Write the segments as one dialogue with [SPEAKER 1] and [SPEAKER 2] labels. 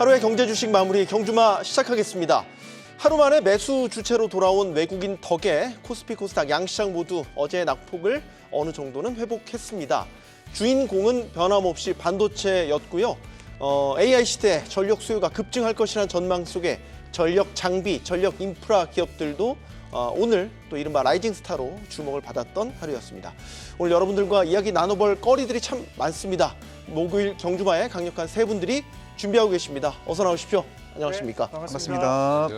[SPEAKER 1] 하루의 경제 주식 마무리 경주마 시작하겠습니다. 하루 만에 매수 주체로 돌아온 외국인 덕에 코스피 코스닥 양시장 모두 어제의 낙폭을 어느 정도는 회복했습니다. 주인공은 변함없이 반도체였고요. AI 시대 전력 수요가 급증할 것이라는 전망 속에 전력 장비, 전력 인프라 기업들도 오늘 또 이른바 라이징 스타로 주목을 받았던 하루였습니다. 오늘 여러분들과 이야기 나눠볼 거리들이 참 많습니다. 목요일 경주마에 강력한 세 분들이 준비하고 계십니다. 어서 나오십시오. 안녕하십니까?
[SPEAKER 2] 네, 반갑습니다.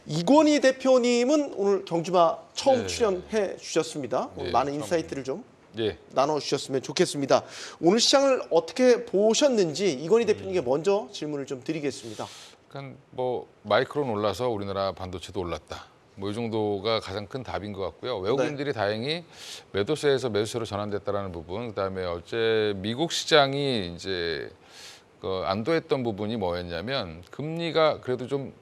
[SPEAKER 1] 이권희 대표님은 오늘 경주마 처음 출연해 주셨습니다. 오늘 많은 인사이트를 좀 나눠주셨으면 좋겠습니다. 오늘 시장을 어떻게 보셨는지 이권희 대표님께 먼저 질문을 좀 드리겠습니다.
[SPEAKER 2] 그러니까 뭐 마이크론 올라서 우리나라 반도체도 올랐다. 뭐 이 정도가 가장 큰 답인 것 같고요. 외국인들이 다행히 매도세에서 매수세로 전환됐다라는 부분, 그다음에 어제 미국 시장이 이제 안도했던 부분이 뭐였냐면 금리가 그래도 좀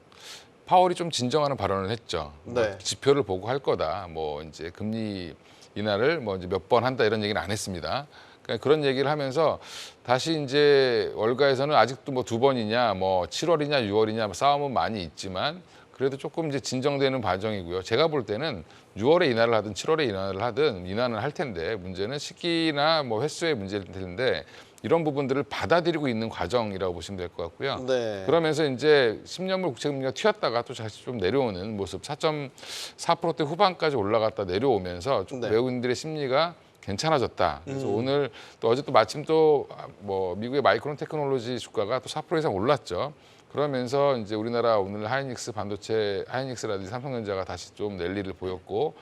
[SPEAKER 2] 파월이 좀 진정하는 발언을 했죠. 뭐 지표를 보고 할 거다. 뭐 이제 금리 인하를 뭐 이제 몇 번 한다 이런 얘기는 안 했습니다. 그러니까 그런 얘기를 하면서 다시 이제 월가에서는 아직도 뭐 2번이냐, 뭐 7월이냐, 6월이냐 뭐 싸움은 많이 있지만 그래도 조금 이제 진정되는 과정이고요. 제가 볼 때는 6월에 인하를 하든 7월에 인하를 하든 인하는 할 텐데 문제는 시기나 뭐 횟수의 문제일 텐데 이런 부분들을 받아들이고 있는 과정이라고 보시면 될 것 같고요. 그러면서 이제 10년물 국채 금리가 튀었다가 또 다시 좀 내려오는 모습, 4.4%대 후반까지 올라갔다 내려오면서 좀 외국인들의 심리가 괜찮아졌다. 그래서 오늘 또 어제 또 마침 또 뭐 미국의 마이크론 테크놀로지 주가가 또 4% 이상 올랐죠. 그러면서 이제 우리나라 오늘 하이닉스 반도체, 하이닉스라든지 삼성전자가 다시 좀 랠리를 보였고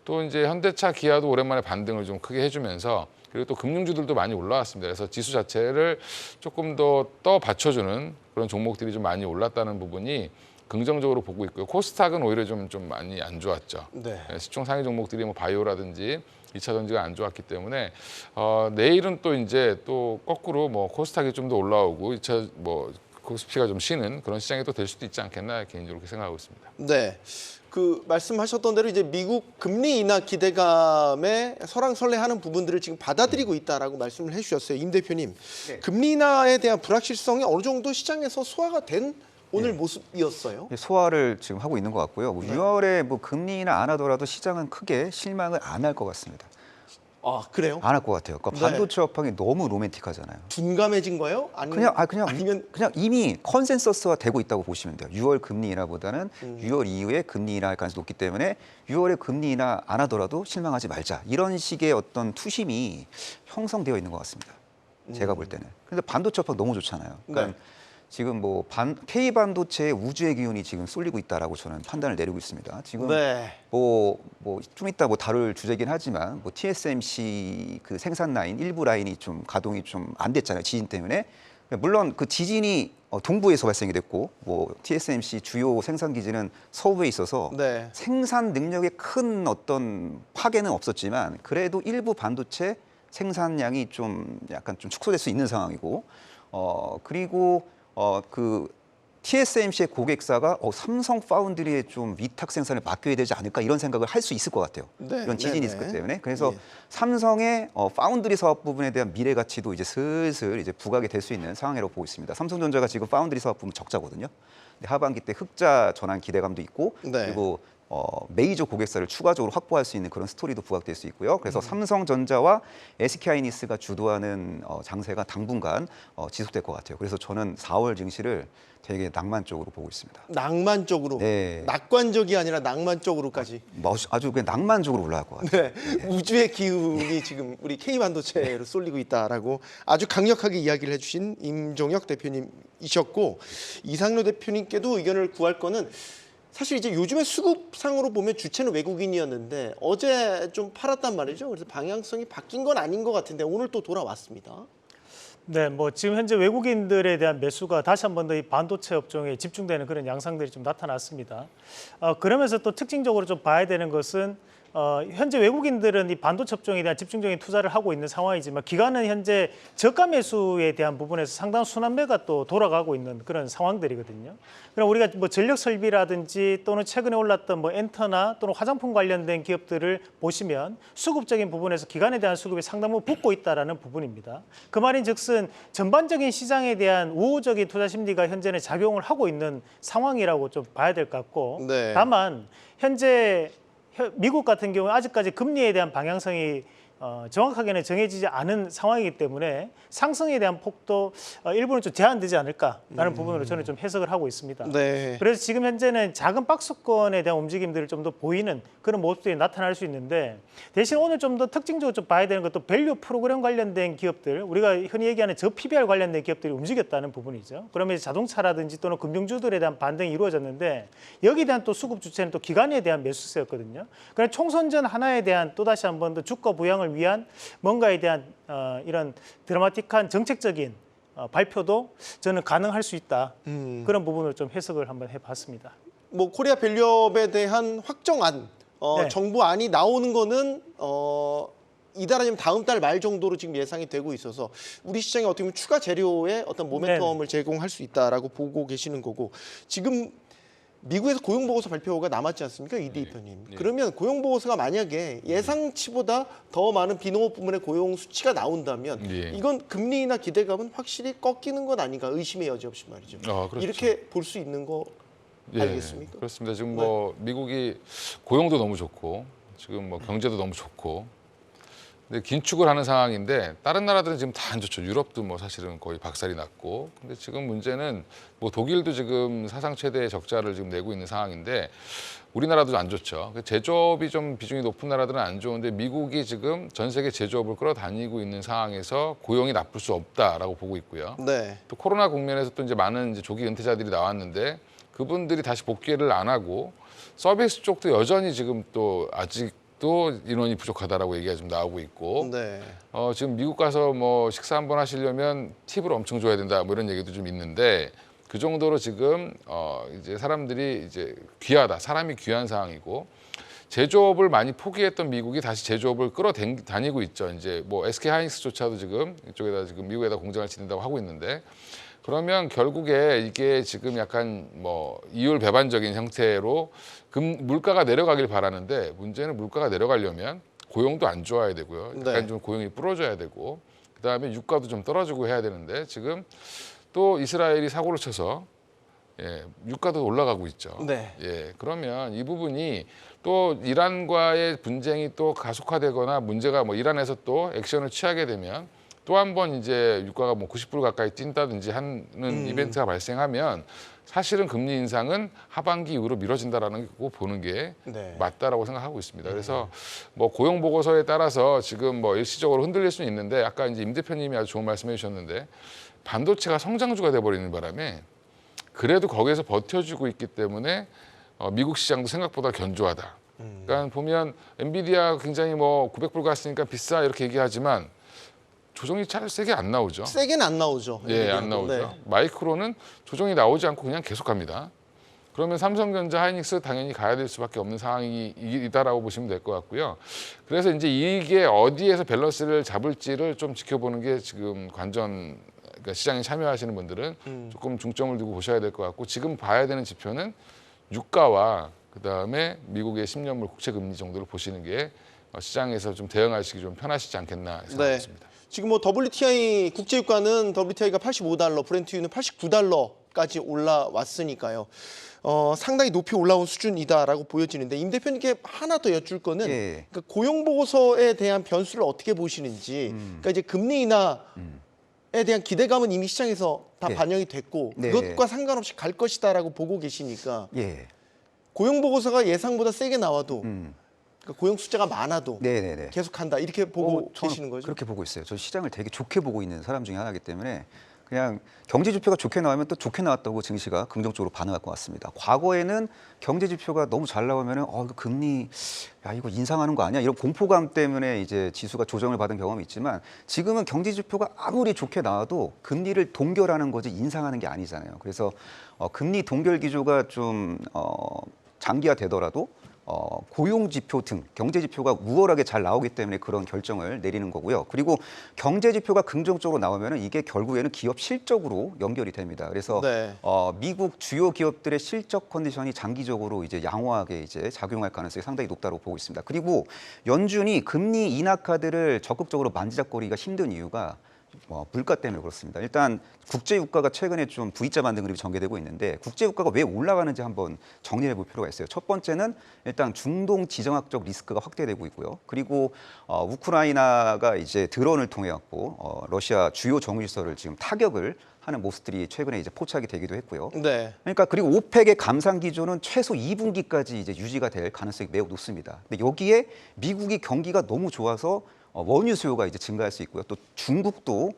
[SPEAKER 2] 또 이제 현대차, 기아도 오랜만에 반등을 좀 크게 해주면서 그리고 또 금융주들도 많이 올라왔습니다. 그래서 지수 자체를 조금 더 받쳐주는 그런 종목들이 좀 많이 올랐다는 부분이 긍정적으로 보고 있고요. 코스닥은 오히려 좀 많이 안 좋았죠. 시총 상위 종목들이 뭐 바이오라든지 2차 전지가 안 좋았기 때문에 내일은 또 이제 또 거꾸로 뭐 코스닥이 좀 더 올라오고 2차 뭐 코스피가 좀 쉬는 그런 시장이 또 될 수도 있지 않겠나 개인적으로 그렇게 생각하고 있습니다.
[SPEAKER 1] 네. 그 말씀하셨던 대로 이제 미국 금리 인하 기대감에 설왕설래하는 부분들을 지금 받아들이고 있다라고 말씀을 해주셨어요, 임 대표님. 금리 인하에 대한 불확실성이 어느 정도 시장에서 소화가 된 오늘 모습이었어요.
[SPEAKER 3] 소화를 지금 하고 있는 것 같고요. 6월에 뭐 금리 인하 안 하더라도 시장은 크게 실망을 안 할 것 같습니다.
[SPEAKER 1] 아, 그래요?
[SPEAKER 3] 안 할 것 같아요. 그러니까 반도체 업황이 너무 로맨틱하잖아요.
[SPEAKER 1] 둔감해진 거예요?
[SPEAKER 3] 그냥 이미 컨센서스화 되고 있다고 보시면 돼요. 6월 금리 인하보다는 6월 이후에 금리 인하할 가능성이 높기 때문에 6월에 금리 인하 안 하더라도 실망하지 말자. 이런 식의 어떤 투심이 형성되어 있는 것 같습니다. 제가 볼 때는. 근데 반도체 업황 너무 좋잖아요. 그러니까 지금 뭐 K 반도체의 우주의 기운이 지금 쏠리고 있다라고 저는 판단을 내리고 있습니다. 지금 뭐 좀 이따 뭐 다룰 주제긴 하지만 뭐 TSMC 그 생산 라인 일부 라인이 좀 가동이 좀 안 됐잖아요. 지진 때문에. 물론 그 지진이 동부에서 발생이 됐고 뭐 TSMC 주요 생산 기지는 서부에 있어서 생산 능력에 큰 어떤 파괴는 없었지만 그래도 일부 반도체 생산량이 좀 약간 좀 축소될 수 있는 상황이고 그리고 그 TSMC의 고객사가 삼성 파운드리에 좀 위탁 생산을 맡겨야 되지 않을까 이런 생각을 할 수 있을 것 같아요. 이런 지진이 있었기 때문에. 그래서 삼성의 파운드리 사업 부분에 대한 미래 가치도 이제 슬슬 이제 부각이 될 수 있는 상황이라고 보고 있습니다. 삼성전자가 지금 파운드리 사업 부분 적자거든요. 근데 하반기 때 흑자 전환 기대감도 있고 그리고 메이저 고객사를 추가적으로 확보할 수 있는 그런 스토리도 부각될 수 있고요. 그래서 삼성전자와 SK하이닉스가 주도하는 장세가 당분간 지속될 것 같아요. 그래서 저는 4월 증시를 되게 낭만적으로 보고 있습니다.
[SPEAKER 1] 낭만적으로? 낙관적이 아니라 낭만적으로까지?
[SPEAKER 3] 아주 그냥 낭만적으로 올라갈 것 같아요.
[SPEAKER 1] 우주의 기운이 지금 우리 K반도체로 쏠리고 있다라고 아주 강력하게 이야기를 해주신 임종혁 대표님이셨고 이상로 대표님께도 의견을 구할 거는 사실 이제 요즘에 수급상으로 보면 주체는 외국인이었는데 어제 좀 팔았단 말이죠. 그래서 방향성이 바뀐 건 아닌 것 같은데 오늘 또 돌아왔습니다.
[SPEAKER 4] 네, 뭐 지금 현재 외국인들에 대한 매수가 다시 한 번 더 이 반도체 업종에 집중되는 그런 양상들이 좀 나타났습니다. 그러면서 또 특징적으로 좀 봐야 되는 것은 현재 외국인들은 이 반도체 업종에 대한 집중적인 투자를 하고 있는 상황이지만 기관은 현재 저가 매수에 대한 부분에서 상당 순환매가 또 돌아가고 있는 그런 상황들이거든요. 그럼 우리가 뭐 전력 설비라든지 또는 최근에 올랐던 뭐 엔터나 또는 화장품 관련된 기업들을 보시면 수급적인 부분에서 기관에 대한 수급이 상당 부분 붙고 있다라는 부분입니다. 그 말인즉슨 전반적인 시장에 대한 우호적인 투자 심리가 현재는 작용을 하고 있는 상황이라고 좀 봐야 될 것 같고,
[SPEAKER 1] 네.
[SPEAKER 4] 다만 현재 미국 같은 경우는 아직까지 금리에 대한 방향성이 정확하게는 정해지지 않은 상황이기 때문에 상승에 대한 폭도 일부는 좀 제한되지 않을까라는 부분으로 저는 좀 해석을 하고 있습니다.
[SPEAKER 1] 네.
[SPEAKER 4] 그래서 지금 현재는 작은 박스권에 대한 움직임들을 좀 더 보이는 그런 모습들이 나타날 수 있는데, 대신 오늘 좀 더 특징적으로 좀 봐야 되는 것도 밸류 프로그램 관련된 기업들, 우리가 흔히 얘기하는 저 PBR 관련된 기업들이 움직였다는 부분이죠. 그러면 이제 자동차라든지 또는 금융주들에 대한 반등이 이루어졌는데, 여기에 대한 또 수급 주체는 또 기관에 대한 매수세였거든요. 그래서 총선전 하나에 대한 또다시 한 번 더 주가 부양을 위한 뭔가에 대한 이런 드라마틱한 정책적인 발표도 저는 가능할 수 있다. 그런 부분을 좀 해석을 한번 해봤습니다.
[SPEAKER 1] 뭐 코리아 밸류업에 대한 확정안,
[SPEAKER 4] 네.
[SPEAKER 1] 정부안이 나오는 거는 이달 아니면 다음 달 말 정도로 지금 예상이 되고 있어서 우리 시장에 어떻게 보면 추가 재료의 어떤 모멘텀을 제공할 수 있다라고 보고 계시는 거고, 지금 미국에서 고용보고서 발표가 남았지 않습니까, 이 대표님?
[SPEAKER 2] 네.
[SPEAKER 1] 그러면 고용보고서가 만약에 예상치보다 더 많은 비농업 부문의 고용 수치가 나온다면
[SPEAKER 2] 예.
[SPEAKER 1] 이건 금리나 기대감은 확실히 꺾이는 건 아닌가, 의심의 여지 없이 말이죠.
[SPEAKER 2] 그렇죠.
[SPEAKER 1] 이렇게 볼 수 있는 거 알겠습니까?
[SPEAKER 2] 그렇습니다. 지금 뭐 미국이 고용도 너무 좋고 지금 뭐 경제도 너무 좋고, 근데 긴축을 하는 상황인데 다른 나라들은 지금 다 안 좋죠. 유럽도 뭐 사실은 거의 박살이 났고, 근데 지금 문제는 뭐 독일도 지금 사상 최대의 적자를 지금 내고 있는 상황인데 우리나라도 안 좋죠. 제조업이 좀 비중이 높은 나라들은 안 좋은데 미국이 지금 전 세계 제조업을 끌어다니고 있는 상황에서 고용이 나쁠 수 없다라고 보고 있고요.
[SPEAKER 1] 네.
[SPEAKER 2] 또 코로나 국면에서 또 이제 많은 이제 조기 은퇴자들이 나왔는데 그분들이 다시 복귀를 안 하고 서비스 쪽도 여전히 지금 또 아직도 인원이 부족하다라고 얘기가 좀 나오고 있고,
[SPEAKER 1] 네.
[SPEAKER 2] 지금 미국 가서 뭐 식사 한번 하시려면 팁을 엄청 줘야 된다 뭐 이런 얘기도 좀 있는데, 그 정도로 지금 이제 사람들이 이제 귀하다, 사람이 귀한 상황이고, 제조업을 많이 포기했던 미국이 다시 제조업을 끌어다니고 있죠. 이제 뭐 SK 하이닉스조차도 지금 이쪽에다 지금 미국에다 공장을 짓는다고 하고 있는데, 그러면 결국에 이게 지금 약간 뭐 이율 배반적인 형태로 물가가 내려가길 바라는데, 문제는 물가가 내려가려면 고용도 안 좋아야 되고요. 약간
[SPEAKER 1] 네.
[SPEAKER 2] 좀 고용이 불어져야 되고, 그다음에 유가도 좀 떨어지고 해야 되는데, 지금 또 이스라엘이 사고를 쳐서 유가도 올라가고 있죠.
[SPEAKER 1] 네.
[SPEAKER 2] 그러면 이 부분이 또 이란과의 분쟁이 또 가속화되거나 문제가 뭐 이란에서 또 액션을 취하게 되면 또 한 번 이제 유가가 뭐 90불 가까이 뛴다든지 하는 이벤트가 발생하면 사실은 금리 인상은 하반기 이후로 미뤄진다라는 거 보는 게
[SPEAKER 1] 네.
[SPEAKER 2] 맞다라고 생각하고 있습니다. 그래서 뭐 고용 보고서에 따라서 지금 뭐 일시적으로 흔들릴 수는 있는데, 아까 이제 임 대표님이 아주 좋은 말씀해 주셨는데, 반도체가 성장주가 돼버리는 바람에 그래도 거기에서 버텨주고 있기 때문에 미국 시장도 생각보다 견조하다. 그러니까 보면 엔비디아 굉장히 뭐 900불 갔으니까 비싸 이렇게 얘기하지만 조정이 잘 세게 안 나오죠.
[SPEAKER 1] 세게는 안 나오죠.
[SPEAKER 2] 안 나오죠.
[SPEAKER 1] 네.
[SPEAKER 2] 마이크로는 조정이 나오지 않고 그냥 계속합니다. 그러면 삼성전자, 하이닉스 당연히 가야 될 수밖에 없는 상황이다라고 보시면 될 것 같고요. 그래서 이제 이게 어디에서 밸런스를 잡을지를 좀 지켜보는 게 지금 그러니까 시장에 참여하시는 분들은 조금 중점을 두고 보셔야 될 것 같고, 지금 봐야 되는 지표는 유가와 그다음에 미국의 10년물 국채 금리 정도를 보시는 게 시장에서 좀 대응하시기 좀 편하시지 않겠나 생각합니다.
[SPEAKER 1] 지금 뭐 WTI 국제유가는 WTI가 85달러, 브렌트유는 89달러까지 올라왔으니까요. 상당히 높이 올라온 수준이다라고 보여지는데, 임 대표님께 하나 더 여쭐 거는 그러니까 고용 보고서에 대한 변수를 어떻게 보시는지. 그러니까 이제 금리 인하에 대한 기대감은 이미 시장에서 다 반영이 됐고 그것과 상관없이 갈 것이다라고 보고 계시니까 고용 보고서가 예상보다 세게 나와도 그러니까 고용 숫자가 많아도 계속한다 이렇게 보고 계시는 거죠?
[SPEAKER 3] 그렇게 보고 있어요. 저 시장을 되게 좋게 보고 있는 사람 중에 하나이기 때문에 그냥 경제 지표가 좋게 나오면 또 좋게 나왔다고 증시가 긍정적으로 반응할 것 같습니다. 과거에는 경제 지표가 너무 잘 나오면은 이거 금리 이거 인상하는 거 아니야? 이런 공포감 때문에 이제 지수가 조정을 받은 경험이 있지만, 지금은 경제 지표가 아무리 좋게 나와도 금리를 동결하는 거지 인상하는 게 아니잖아요. 그래서 금리 동결 기조가 좀 장기화되더라도 고용 지표 등 경제 지표가 우월하게 잘 나오기 때문에 그런 결정을 내리는 거고요. 그리고 경제 지표가 긍정적으로 나오면은 이게 결국에는 기업 실적으로 연결이 됩니다. 그래서
[SPEAKER 1] 네.
[SPEAKER 3] 미국 주요 기업들의 실적 컨디션이 장기적으로 이제 양호하게 이제 작용할 가능성이 상당히 높다고 보고 있습니다. 그리고 연준이 금리 인하 카드를 적극적으로 만지작거리기가 힘든 이유가 물가 때문에 그렇습니다. 일단 국제 유가가 최근에 좀 V자 반등 그림이 전개되고 있는데 국제 유가가 왜 올라가는지 한번 정리해 볼 필요가 있어요. 첫 번째는 일단 중동 지정학적 리스크가 확대되고 있고요. 그리고 우크라이나가 이제 드론을 통해 갖고 러시아 주요 정유시설을 지금 타격을 하는 모습들이 최근에 이제 포착이 되기도 했고요.
[SPEAKER 1] 네.
[SPEAKER 3] 그러니까 그리고 오펙의 감산 기조는 최소 2분기까지 이제 유지가 될 가능성이 매우 높습니다. 근데 여기에 미국이 경기가 너무 좋아서 원유 수요가 이제 증가할 수 있고요. 또 중국도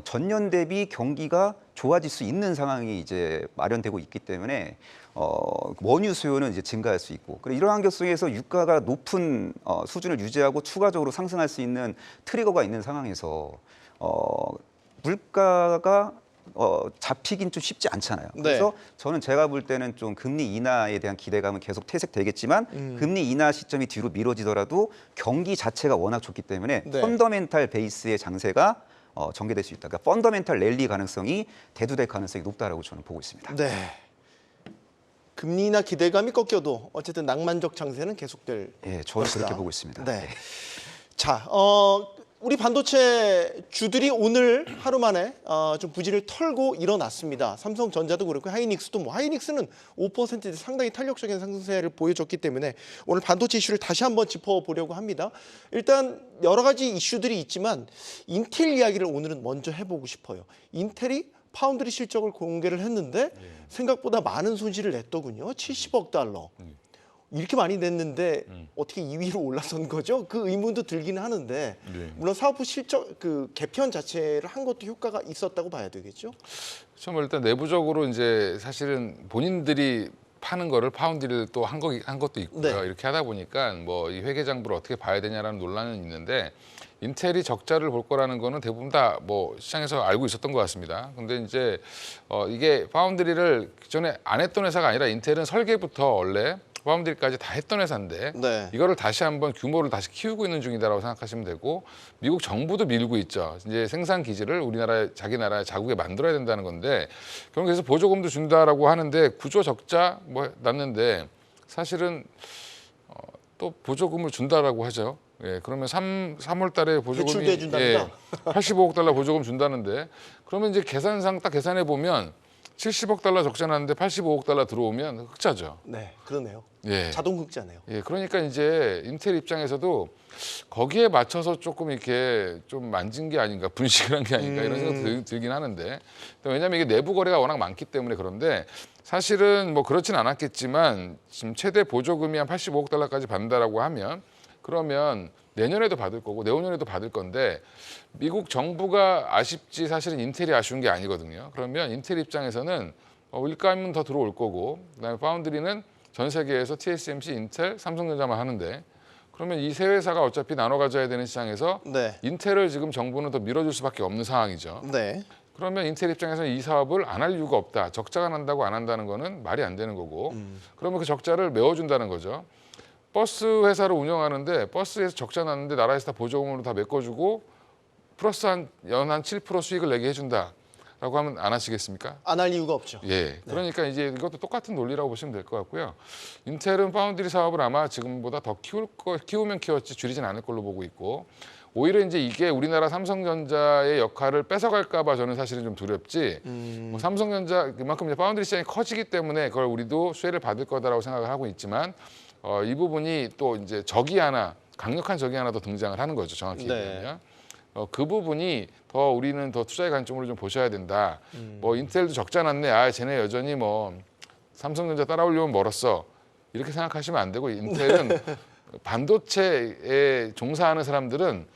[SPEAKER 3] 전년 대비 경기가 좋아질 수 있는 상황이 이제 마련되고 있기 때문에 원유 수요는 이제 증가할 수 있고, 그리고 이러한 환경 속에서 유가가 높은 수준을 유지하고 추가적으로 상승할 수 있는 트리거가 있는 상황에서 물가가 잡히긴 좀 쉽지 않잖아요.
[SPEAKER 1] 네.
[SPEAKER 3] 그래서 저는 제가 볼 때는 좀 금리 인하에 대한 기대감은 계속 퇴색되겠지만 금리 인하 시점이 뒤로 미뤄지더라도 경기 자체가 워낙 좋기 때문에
[SPEAKER 1] 네.
[SPEAKER 3] 펀더멘탈 베이스의 장세가 전개될 수 있다. 그러니까 펀더멘탈 랠리 가능성이 대두될 가능성이 높다라고 저는 보고 있습니다.
[SPEAKER 1] 네. 금리나 기대감이 꺾여도 어쨌든 낭만적 장세는 계속될
[SPEAKER 3] 예, 저는
[SPEAKER 1] 것이다.
[SPEAKER 3] 그렇게 보고 있습니다.
[SPEAKER 1] 네. 자, 우리 반도체 주들이 오늘 하루 만에 좀 부진을 털고 일어났습니다. 삼성전자도 그렇고 하이닉스도 하이닉스는 5% 상당히 탄력적인 상승세를 보여줬기 때문에 오늘 반도체 이슈를 다시 한번 짚어보려고 합니다. 일단 여러 가지 이슈들이 있지만 인텔 이야기를 오늘은 먼저 해보고 싶어요. 인텔이 파운드리 실적을 공개를 했는데 생각보다 많은 손실을 냈더군요. 70억 달러. 이렇게 많이 냈는데 어떻게 2위로 올라선 거죠? 그 의문도 들기는 하는데 물론 사업부 실적 그 개편 자체를 한 것도 효과가 있었다고 봐야 되겠죠?
[SPEAKER 2] 뭐 일단 내부적으로 이제 사실은 본인들이 파는 거를 파운드리를 또 한 것도 있고요.
[SPEAKER 1] 네.
[SPEAKER 2] 이렇게 하다 보니까 뭐 이 회계 장부를 어떻게 봐야 되냐라는 논란은 있는데 인텔이 적자를 볼 거라는 거는 대부분 다 뭐 시장에서 알고 있었던 것 같습니다. 근데 이제 이게 파운드리를 기존에 안 했던 회사가 아니라 인텔은 설계부터 원래 파운드리까지 다 했던 회사인데
[SPEAKER 1] 네.
[SPEAKER 2] 이거를 다시 한번 규모를 다시 키우고 있는 중이다라고 생각하시면 되고 미국 정부도 밀고 있죠. 이제 생산 기지를 우리나라 자기 나라 자국에 만들어야 된다는 건데 그래서 보조금도 준다라고 하는데 구조 적자 뭐 났는데 사실은 또 보조금을 준다라고 하죠. 예, 그러면 3월 달에 보조금이
[SPEAKER 1] 대출도 해준답니다.
[SPEAKER 2] 85억 달러 보조금 준다는데 그러면 이제 계산상 딱 계산해 보면 70억 달러 적자 났는데 85억 달러 들어오면 흑자죠.
[SPEAKER 1] 네, 그러네요.
[SPEAKER 2] 예.
[SPEAKER 1] 자동 흑자네요.
[SPEAKER 2] 예, 그러니까 이제 인텔 입장에서도 거기에 맞춰서 조금 이렇게 좀 만진 게 아닌가, 분식을 한 게 아닌가 이런 생각도 들긴 하는데 왜냐하면 이게 내부 거래가 워낙 많기 때문에 그런데 사실은 뭐 그렇진 않았겠지만 지금 최대 보조금이 한 85억 달러까지 받는다라고 하면 그러면 내년에도 받을 거고 내후년에도 받을 건데 미국 정부가 아쉽지 사실은 인텔이 아쉬운 게 아니거든요. 그러면 인텔 입장에서는 일감은 더 들어올 거고 그다음에 파운드리는 전 세계에서 TSMC, 인텔, 삼성전자만 하는데 그러면 이 세 회사가 어차피 나눠 가져야 되는 시장에서
[SPEAKER 1] 네.
[SPEAKER 2] 인텔을 지금 정부는 더 밀어줄 수밖에 없는 상황이죠.
[SPEAKER 1] 네.
[SPEAKER 2] 그러면 인텔 입장에서는 이 사업을 안 할 이유가 없다. 적자가 난다고 안 한다는 거는 말이 안 되는 거고 그러면 그 적자를 메워준다는 거죠. 버스 회사를 운영하는데 버스에서 적자 났는데 나라에서 다 보조금으로 다 메꿔주고 플러스 연한 7% 수익을 내게 해준다라고 하면 안 하시겠습니까?
[SPEAKER 1] 안 할 이유가 없죠.
[SPEAKER 2] 예, 그러니까 이제 이것도 똑같은 논리라고 보시면 될 것 같고요. 인텔은 파운드리 사업을 아마 지금보다 더 키우면 키웠지 줄이진 않을 걸로 보고 있고 오히려 이제 이게 우리나라 삼성전자의 역할을 뺏어갈까 봐 저는 사실은 좀 두렵지. 뭐 삼성전자 그만큼 이제 파운드리 시장이 커지기 때문에 그걸 우리도 수혜를 받을 거다라고 생각을 하고 있지만 이 부분이 또 이제 강력한 적이 하나 더 등장을 하는 거죠. 정확히
[SPEAKER 1] 네.
[SPEAKER 2] 얘기하면. 그 부분이 더 우리는 더 투자의 관점으로 좀 보셔야 된다. 뭐 인텔도 적자 났네. 쟤네 여전히 뭐 삼성전자 따라오려면 멀었어. 이렇게 생각하시면 안 되고 인텔은 반도체에 종사하는 사람들은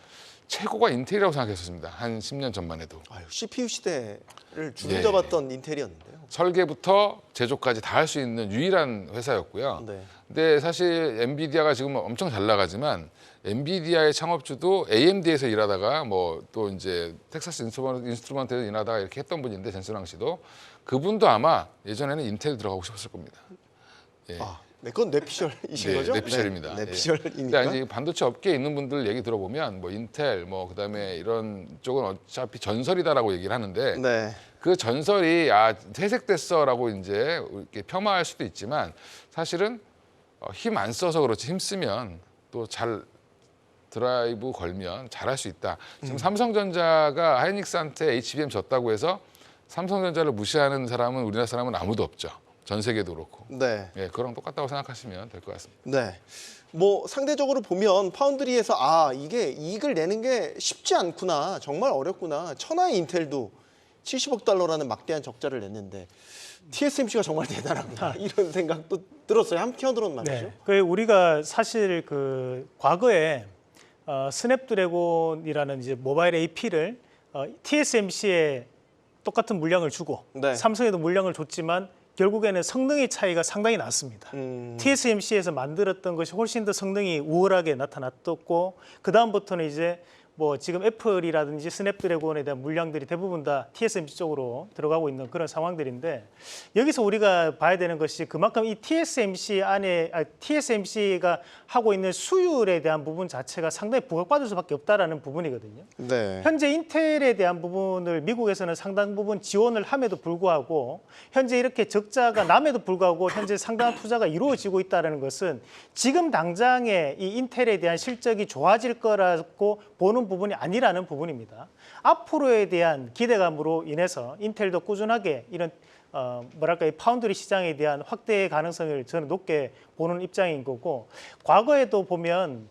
[SPEAKER 2] 최고가 인텔이라고 생각했었습니다. 한 10년 전만 해도.
[SPEAKER 1] CPU 시대를 주름잡았던 인텔이었는데요.
[SPEAKER 2] 설계부터 제조까지 다 할 수 있는 유일한 회사였고요.
[SPEAKER 1] 네.
[SPEAKER 2] 근데 사실 엔비디아가 지금 엄청 잘 나가지만 엔비디아의 창업주도 AMD에서 일하다가 뭐 또 이제 텍사스 인스트루먼트에서 일하다가 이렇게 했던 분인데 젠슨왕 씨도 그분도 아마 예전에는 인텔 들어가고 싶었을 겁니다. 예.
[SPEAKER 1] 네, 그건 뇌피셜이신
[SPEAKER 2] 네,
[SPEAKER 1] 거죠?
[SPEAKER 2] 뇌피셜입니다.
[SPEAKER 1] 네,
[SPEAKER 2] 예.
[SPEAKER 1] 뇌피셜이니까.
[SPEAKER 2] 그러니까 이제 반도체 업계에 있는 분들 얘기 들어보면 뭐 인텔 뭐 그다음에 이런 쪽은 어차피 전설이다라고 얘기를 하는데
[SPEAKER 1] 네.
[SPEAKER 2] 그 전설이 퇴색됐어라고 이제 이렇게 폄하할 수도 있지만 사실은 힘 안 써서 그렇지 힘 쓰면 또 잘 드라이브 걸면 잘할 수 있다. 지금 삼성전자가 하이닉스한테 HBM 졌다고 해서 삼성전자를 무시하는 사람은 우리나라 사람은 아무도 없죠. 전 세계도 그렇고.
[SPEAKER 1] 네.
[SPEAKER 2] 예, 그거랑 똑같다고 생각하시면 될 것 같습니다.
[SPEAKER 1] 네. 뭐 상대적으로 보면 파운드리에서 이게 이익을 내는 게 쉽지 않구나. 정말 어렵구나. 천하의 인텔도 70억 달러라는 막대한 적자를 냈는데 TSMC가 정말 대단하구나. 이런 생각도 들었어요. 한편으로는 말이죠.
[SPEAKER 4] 네. 그 우리가 사실 그 과거에 스냅드래곤이라는 이제 모바일 AP를 TSMC에 똑같은 물량을 주고
[SPEAKER 1] 네.
[SPEAKER 4] 삼성에도 물량을 줬지만 결국에는 성능의 차이가 상당히 났습니다. TSMC에서 만들었던 것이 훨씬 더 성능이 우월하게 나타났고 그 다음부터는 이제 뭐 지금 애플이라든지 스냅드래곤에 대한 물량들이 대부분 다 TSMC 쪽으로 들어가고 있는 그런 상황들인데 여기서 우리가 봐야 되는 것이 그만큼 이 TSMC 안에 TSMC가 하고 있는 수율에 대한 부분 자체가 상당히 부각받을 수밖에 없다라는 부분이거든요.
[SPEAKER 1] 네.
[SPEAKER 4] 현재 인텔에 대한 부분을 미국에서는 상당 부분 지원을 함에도 불구하고 현재 이렇게 적자가 남에도 불구하고 현재 상당한 투자가 이루어지고 있다는 것은 지금 당장에 이 인텔에 대한 실적이 좋아질 거라고 보는 부분이 아니라는 부분입니다. 앞으로에 대한 기대감으로 인해서 인텔도 꾸준하게 이런 이 파운드리 시장에 대한 확대 가능성을 저는 높게 보는 입장인 거고 과거에도 보면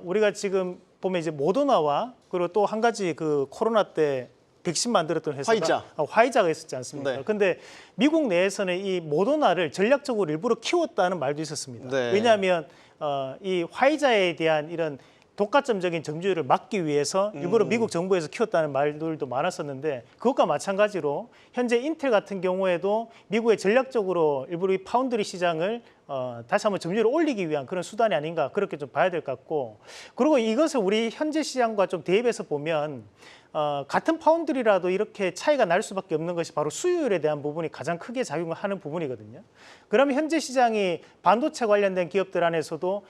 [SPEAKER 4] 우리가 지금 보면 이제 모더나와 그리고 또 한 가지 그 코로나 때 백신 만들었던 회사가 화이자가 있었지 않습니까?
[SPEAKER 1] 네.
[SPEAKER 4] 근데 미국 내에서는 이 모더나를 전략적으로 일부러 키웠다는 말도 있었습니다.
[SPEAKER 1] 네.
[SPEAKER 4] 왜냐하면 이 화이자에 대한 이런 독과점적인 점유율을 막기 위해서 일부러 미국 정부에서 키웠다는 말들도 많았었는데 그것과 마찬가지로 현재 인텔 같은 경우에도 미국에 전략적으로 일부러 이 파운드리 시장을 다시 한번 점유율을 올리기 위한 그런 수단이 아닌가 그렇게 좀 봐야 될 것 같고 그리고 이것을 우리 현재 시장과 좀 대입해서 보면 같은 파운드리라도 이렇게 차이가 날 수밖에 없는 것이 바로 수요율에 대한 부분이 가장 크게 작용을 하는 부분이거든요. 그러면 현재 시장이 반도체 관련된 기업들 안에서도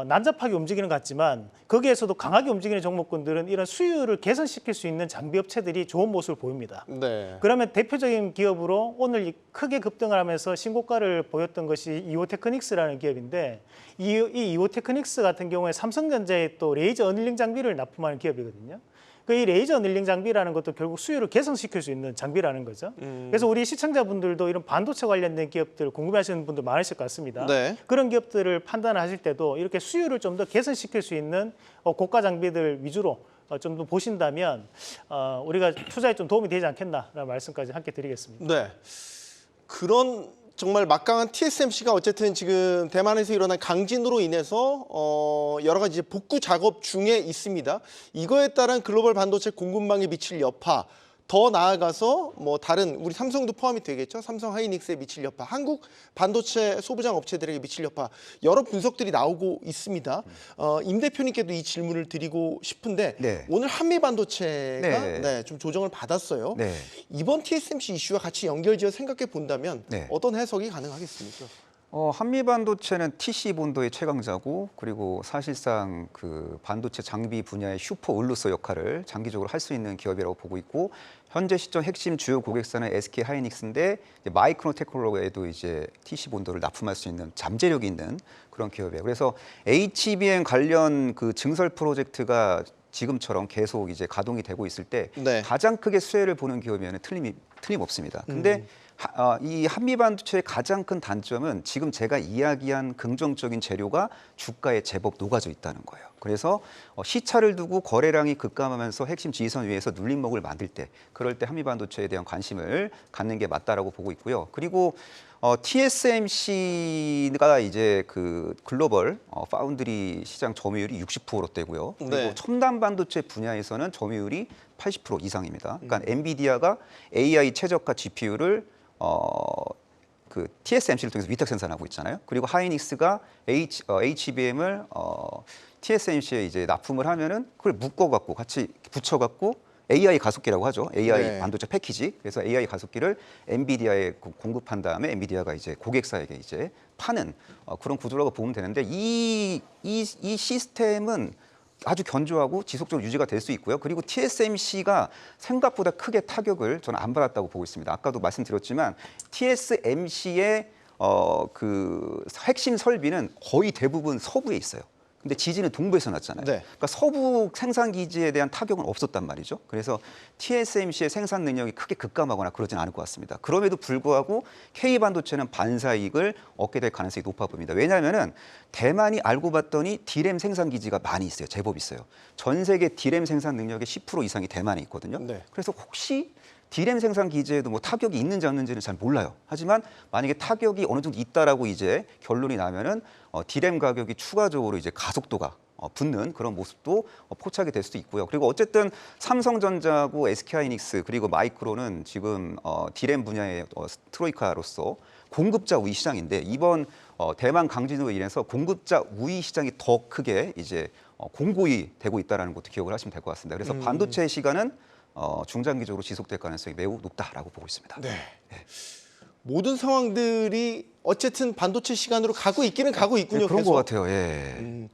[SPEAKER 4] 난잡하게 움직이는 것 같지만 거기에서도 강하게 움직이는 종목군들은 이런 수요율을 개선시킬 수 있는 장비 업체들이 좋은 모습을 보입니다.
[SPEAKER 1] 네.
[SPEAKER 4] 그러면 대표적인 기업으로 오늘 크게 급등을 하면서 신고가를 보였던 것이 이오테크닉스라는 기업인데 이 이오테크닉스 같은 경우에 삼성전자의 또 레이저 어닐링 장비를 납품하는 기업이거든요. 이 레이저 어닐링 장비라는 것도 결국 수요를 개선시킬 수 있는 장비라는 거죠. 그래서 우리 시청자분들도 이런 반도체 관련된 기업들 궁금해하시는 분들 많으실 것 같습니다.
[SPEAKER 1] 네.
[SPEAKER 4] 그런 기업들을 판단하실 때도 이렇게 수요를 좀 더 개선시킬 수 있는 고가 장비들 위주로 좀 더 보신다면 우리가 투자에 좀 도움이 되지 않겠나라는 말씀까지 함께 드리겠습니다.
[SPEAKER 1] 네. 그런 정말 막강한 TSMC가 어쨌든 지금 대만에서 일어난 강진으로 인해서 여러 가지 복구 작업 중에 있습니다. 이거에 따른 글로벌 반도체 공급망에 미칠 여파, 더 나아가서 뭐 다른 우리 삼성도 포함이 되겠죠. 삼성 하이닉스에 미칠 여파, 한국 반도체 소부장 업체들에게 미칠 여파 여러 분석들이 나오고 있습니다. 임 대표님께도 이 질문을 드리고 싶은데
[SPEAKER 3] 네.
[SPEAKER 1] 오늘 한미 반도체가
[SPEAKER 3] 네.
[SPEAKER 1] 좀 조정을 받았어요.
[SPEAKER 3] 네.
[SPEAKER 1] 이번 TSMC 이슈와 같이 연결지어 생각해 본다면
[SPEAKER 3] 네.
[SPEAKER 1] 어떤 해석이 가능하겠습니까?
[SPEAKER 3] 한미 반도체는 TC 본도의 최강자고 그리고 사실상 그 반도체 장비 분야의 슈퍼 을로서 역할을 장기적으로 할 수 있는 기업이라고 보고 있고 현재 시점 핵심 주요 고객사는 SK 하이닉스인데 마이크론 테크놀로지에도 이제 TC 본도를 납품할 수 있는 잠재력이 있는 그런 기업이에요. 그래서 HBM 관련 그 증설 프로젝트가 지금처럼 계속 이제 가동이 되고 있을 때
[SPEAKER 1] 네.
[SPEAKER 3] 가장 크게 수혜를 보는 기업이면 틀림없습니다. 근데 이 한미 반도체의 가장 큰 단점은 지금 제가 이야기한 긍정적인 재료가 주가에 제법 녹아져 있다는 거예요. 그래서 시차를 두고 거래량이 급감하면서 핵심 지지선 위에서 눌림목을 만들 때 그럴 때 한미 반도체에 대한 관심을 갖는 게 맞다라고 보고 있고요. 그리고 TSMC가 이제 그 글로벌 파운드리 시장 점유율이 60%대고요. 그리고
[SPEAKER 1] 네.
[SPEAKER 3] 첨단 반도체 분야에서는 점유율이 80% 이상입니다. 그러니까 엔비디아가 AI 최저가 GPU를 그 TSMC를 통해서 위탁 생산하고 있잖아요. 그리고 하이닉스가 HBM을 TSMC에 이제 납품을 하면은 그걸 묶어갖고 같이 붙여갖고 AI 가속기라고 하죠. AI
[SPEAKER 1] 네.
[SPEAKER 3] 반도체 패키지. 그래서 AI 가속기를 엔비디아에 공급한 다음에 엔비디아가 이제 고객사에게 이제 파는 그런 구조라고 보면 되는데 이 시스템은 아주 견조하고 지속적으로 유지가 될 수 있고요. 그리고 TSMC가 생각보다 크게 타격을 저는 안 받았다고 보고 있습니다. 아까도 말씀드렸지만 TSMC의 그 핵심 설비는 거의 대부분 서부에 있어요. 근데 지진은 동부에서 났잖아요.
[SPEAKER 1] 네.
[SPEAKER 3] 그러니까 서부 생산 기지에 대한 타격은 없었단 말이죠. 그래서 TSMC의 생산 능력이 크게 급감하거나 그러진 않을 것 같습니다. 그럼에도 불구하고 K반도체는 반사이익을 얻게 될 가능성이 높아 보입니다. 왜냐하면은 대만이 알고 봤더니 D램 생산 기지가 많이 있어요. 제법 있어요. 전 세계 D램 생산 능력의 10% 이상이 대만에 있거든요.
[SPEAKER 1] 네.
[SPEAKER 3] 그래서 혹시 D램 생산 기지에도 뭐 타격이 있는지 없는지는 잘 몰라요. 하지만 만약에 타격이 어느 정도 있다라고 이제 결론이 나면은 D램 가격이 추가적으로 이제 가속도가 붙는 그런 모습도 포착이 될 수도 있고요. 그리고 어쨌든 삼성전자고 SK하이닉스 그리고 마이크론은 지금 D램 분야의 트로이카로서 공급자 우위 시장인데 이번 대만 강진으로 인해서 공급자 우위 시장이 더 크게 이제 공고히 되고 있다는 것도 기억을 하시면 될 것 같습니다. 그래서 반도체 시간은 중장기적으로 지속될 가능성이 매우 높다라고 보고 있습니다.
[SPEAKER 1] 네. 모든 상황들이 어쨌든 반도체 시간으로 가고 있기는 가고 있군요.
[SPEAKER 3] 네, 그런
[SPEAKER 1] 계속.
[SPEAKER 3] 것 같아요. 예.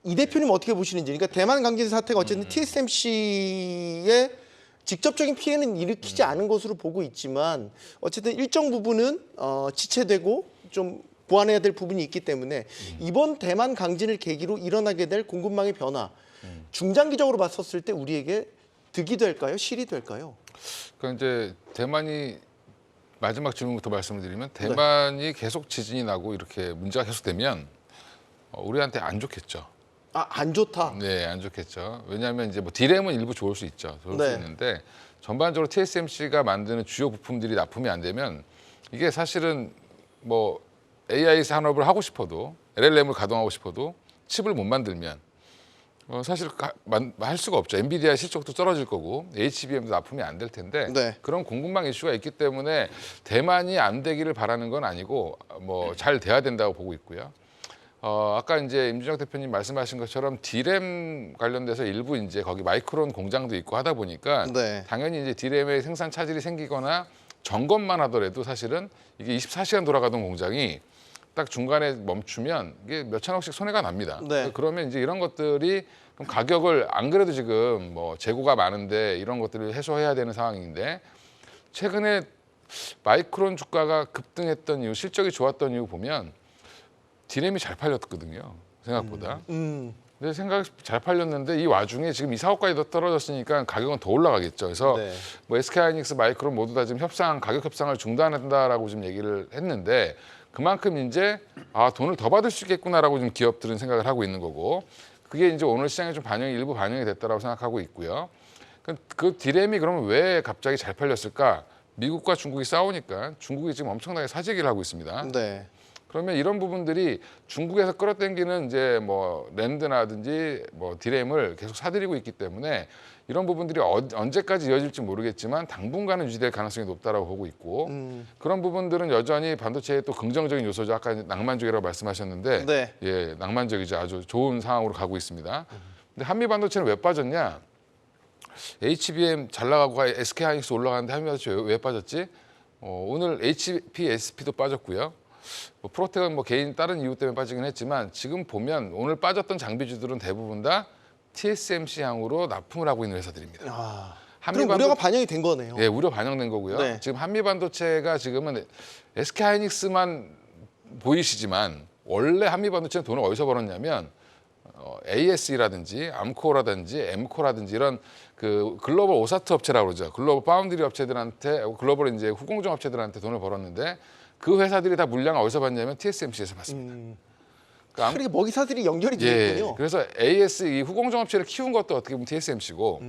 [SPEAKER 1] 이 대표님 어떻게 보시는지. 그러니까 대만 강진 사태가 어쨌든 TSMC의 직접적인 피해는 일으키지 않은 것으로 보고 있지만 어쨌든 일정 부분은 지체되고 좀 보완해야 될 부분이 있기 때문에 이번 대만 강진을 계기로 일어나게 될 공급망의 변화 중장기적으로 봤었을 때 우리에게 득이 될까요? 실이 될까요?
[SPEAKER 2] 그러니까 이제 대만이 마지막 질문부터 말씀을 드리면 대만이 계속 지진이 나고 이렇게 문제가 계속되면 우리한테 안 좋겠죠.
[SPEAKER 1] 아, 안 좋다.
[SPEAKER 2] 네, 안 좋겠죠. 왜냐하면 이제 뭐 D램은 일부 좋을 수 있죠. 좋을
[SPEAKER 1] 네.
[SPEAKER 2] 수 있는데 전반적으로 TSMC가 만드는 주요 부품들이 납품이 안 되면 이게 사실은 뭐 AI 산업을 하고 싶어도 LLM을 가동하고 싶어도 칩을 못 만들면 사실 할 수가 없죠. 엔비디아 실적도 떨어질 거고 HBM도 납품이 안 될 텐데
[SPEAKER 1] 네.
[SPEAKER 2] 그런 공급망 이슈가 있기 때문에 대만이 안 되기를 바라는 건 아니고 뭐 잘 돼야 된다고 보고 있고요. 아까 이제 임준혁 대표님 말씀하신 것처럼 D램 관련돼서 일부 이제 거기 마이크론 공장도 있고 하다 보니까
[SPEAKER 1] 네.
[SPEAKER 2] 당연히 이제 D램의 생산 차질이 생기거나 점검만 하더라도 사실은 이게 24시간 돌아가던 공장이 딱 중간에 멈추면 이게 몇천억씩 손해가 납니다.
[SPEAKER 1] 네.
[SPEAKER 2] 그러면 이제 이런 것들이 그럼 가격을 안 그래도 지금 뭐 재고가 많은데 이런 것들을 해소해야 되는 상황인데 최근에 마이크론 주가가 급등했던 이유, 실적이 좋았던 이유 보면 D램이 잘 팔렸거든요. 생각보다. 근데 생각 잘 팔렸는데 이 와중에 지금 이 사업까지 더 떨어졌으니까 가격은 더 올라가겠죠. 그래서
[SPEAKER 1] 네.
[SPEAKER 2] 뭐 SK하이닉스, 마이크론 모두 다 지금 가격 협상을 중단한다라고 지금 얘기를 했는데 그만큼 이제 돈을 더 받을 수 있겠구나라고 지금 기업들은 생각을 하고 있는 거고 그게 이제 오늘 시장에 좀 일부 반영이 됐다라고 생각하고 있고요. 그 D램이 그러면 왜 갑자기 잘 팔렸을까? 미국과 중국이 싸우니까 중국이 지금 엄청나게 사재기를 하고 있습니다.
[SPEAKER 1] 네.
[SPEAKER 2] 그러면 이런 부분들이 중국에서 끌어당기는 이제 뭐 랜드나든지 뭐 D램을 계속 사들이고 있기 때문에 이런 부분들이 언제까지 이어질지 모르겠지만 당분간은 유지될 가능성이 높다라고 보고 있고 그런 부분들은 여전히 반도체의 또 긍정적인 요소죠. 아까 낭만적이라고 말씀하셨는데
[SPEAKER 1] 네.
[SPEAKER 2] 예, 낭만적이죠. 아주 좋은 상황으로 가고 있습니다. 근데 한미 반도체는 왜 빠졌냐? HBM 잘 나가고 SK하이닉스 올라가는데 한미 반도체 왜 빠졌지? 오늘 HPSP도 빠졌고요. 뭐 프로텍은 뭐 개인 다른 이유 때문에 빠지긴 했지만 지금 보면 오늘 빠졌던 장비주들은 대부분 다 TSMC 향으로 납품을 하고 있는 회사들입니다.
[SPEAKER 1] 그럼 우려가 반영이 된 거네요.
[SPEAKER 2] 예, 우려 반영된 거고요.
[SPEAKER 1] 네.
[SPEAKER 2] 지금 한미 반도체가 지금은 SK하이닉스만 보이시지만 원래 한미 반도체는 돈을 어디서 벌었냐면 ASE라든지 암코라든지 엠코라든지 이런 그 글로벌 오사트 업체라고 그러죠. 글로벌 파운드리 업체들한테 글로벌 이제 후공정 업체들한테 돈을 벌었는데 그 회사들이 다 물량을 어디서 받냐면 TSMC에서 받습니다. 그러니까
[SPEAKER 1] 그렇게 먹이사들이 연결이
[SPEAKER 2] 예,
[SPEAKER 1] 되겠군요.
[SPEAKER 2] 그래서 AS 이 후공정 업체를 키운 것도 어떻게 보면 TSMC고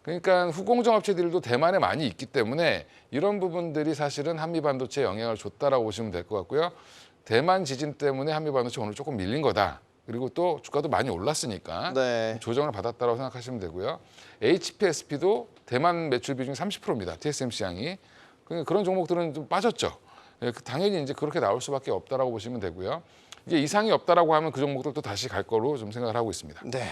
[SPEAKER 2] 그러니까 후공정 업체들도 대만에 많이 있기 때문에 이런 부분들이 사실은 한미 반도체에 영향을 줬다라고 보시면 될 것 같고요. 대만 지진 때문에 한미 반도체 오늘 조금 밀린 거다. 그리고 또 주가도 많이 올랐으니까
[SPEAKER 1] 네.
[SPEAKER 2] 조정을 받았다라고 생각하시면 되고요. HPSP도 대만 매출 비중이 30%입니다. TSMC 양이. 그런 종목들은 좀 빠졌죠. 예, 당연히 이제 그렇게 나올 수밖에 없다라고 보시면 되고요. 이게 이상이 없다라고 하면 그 종목들도 다시 갈 거로 좀 생각을 하고 있습니다.
[SPEAKER 1] 네.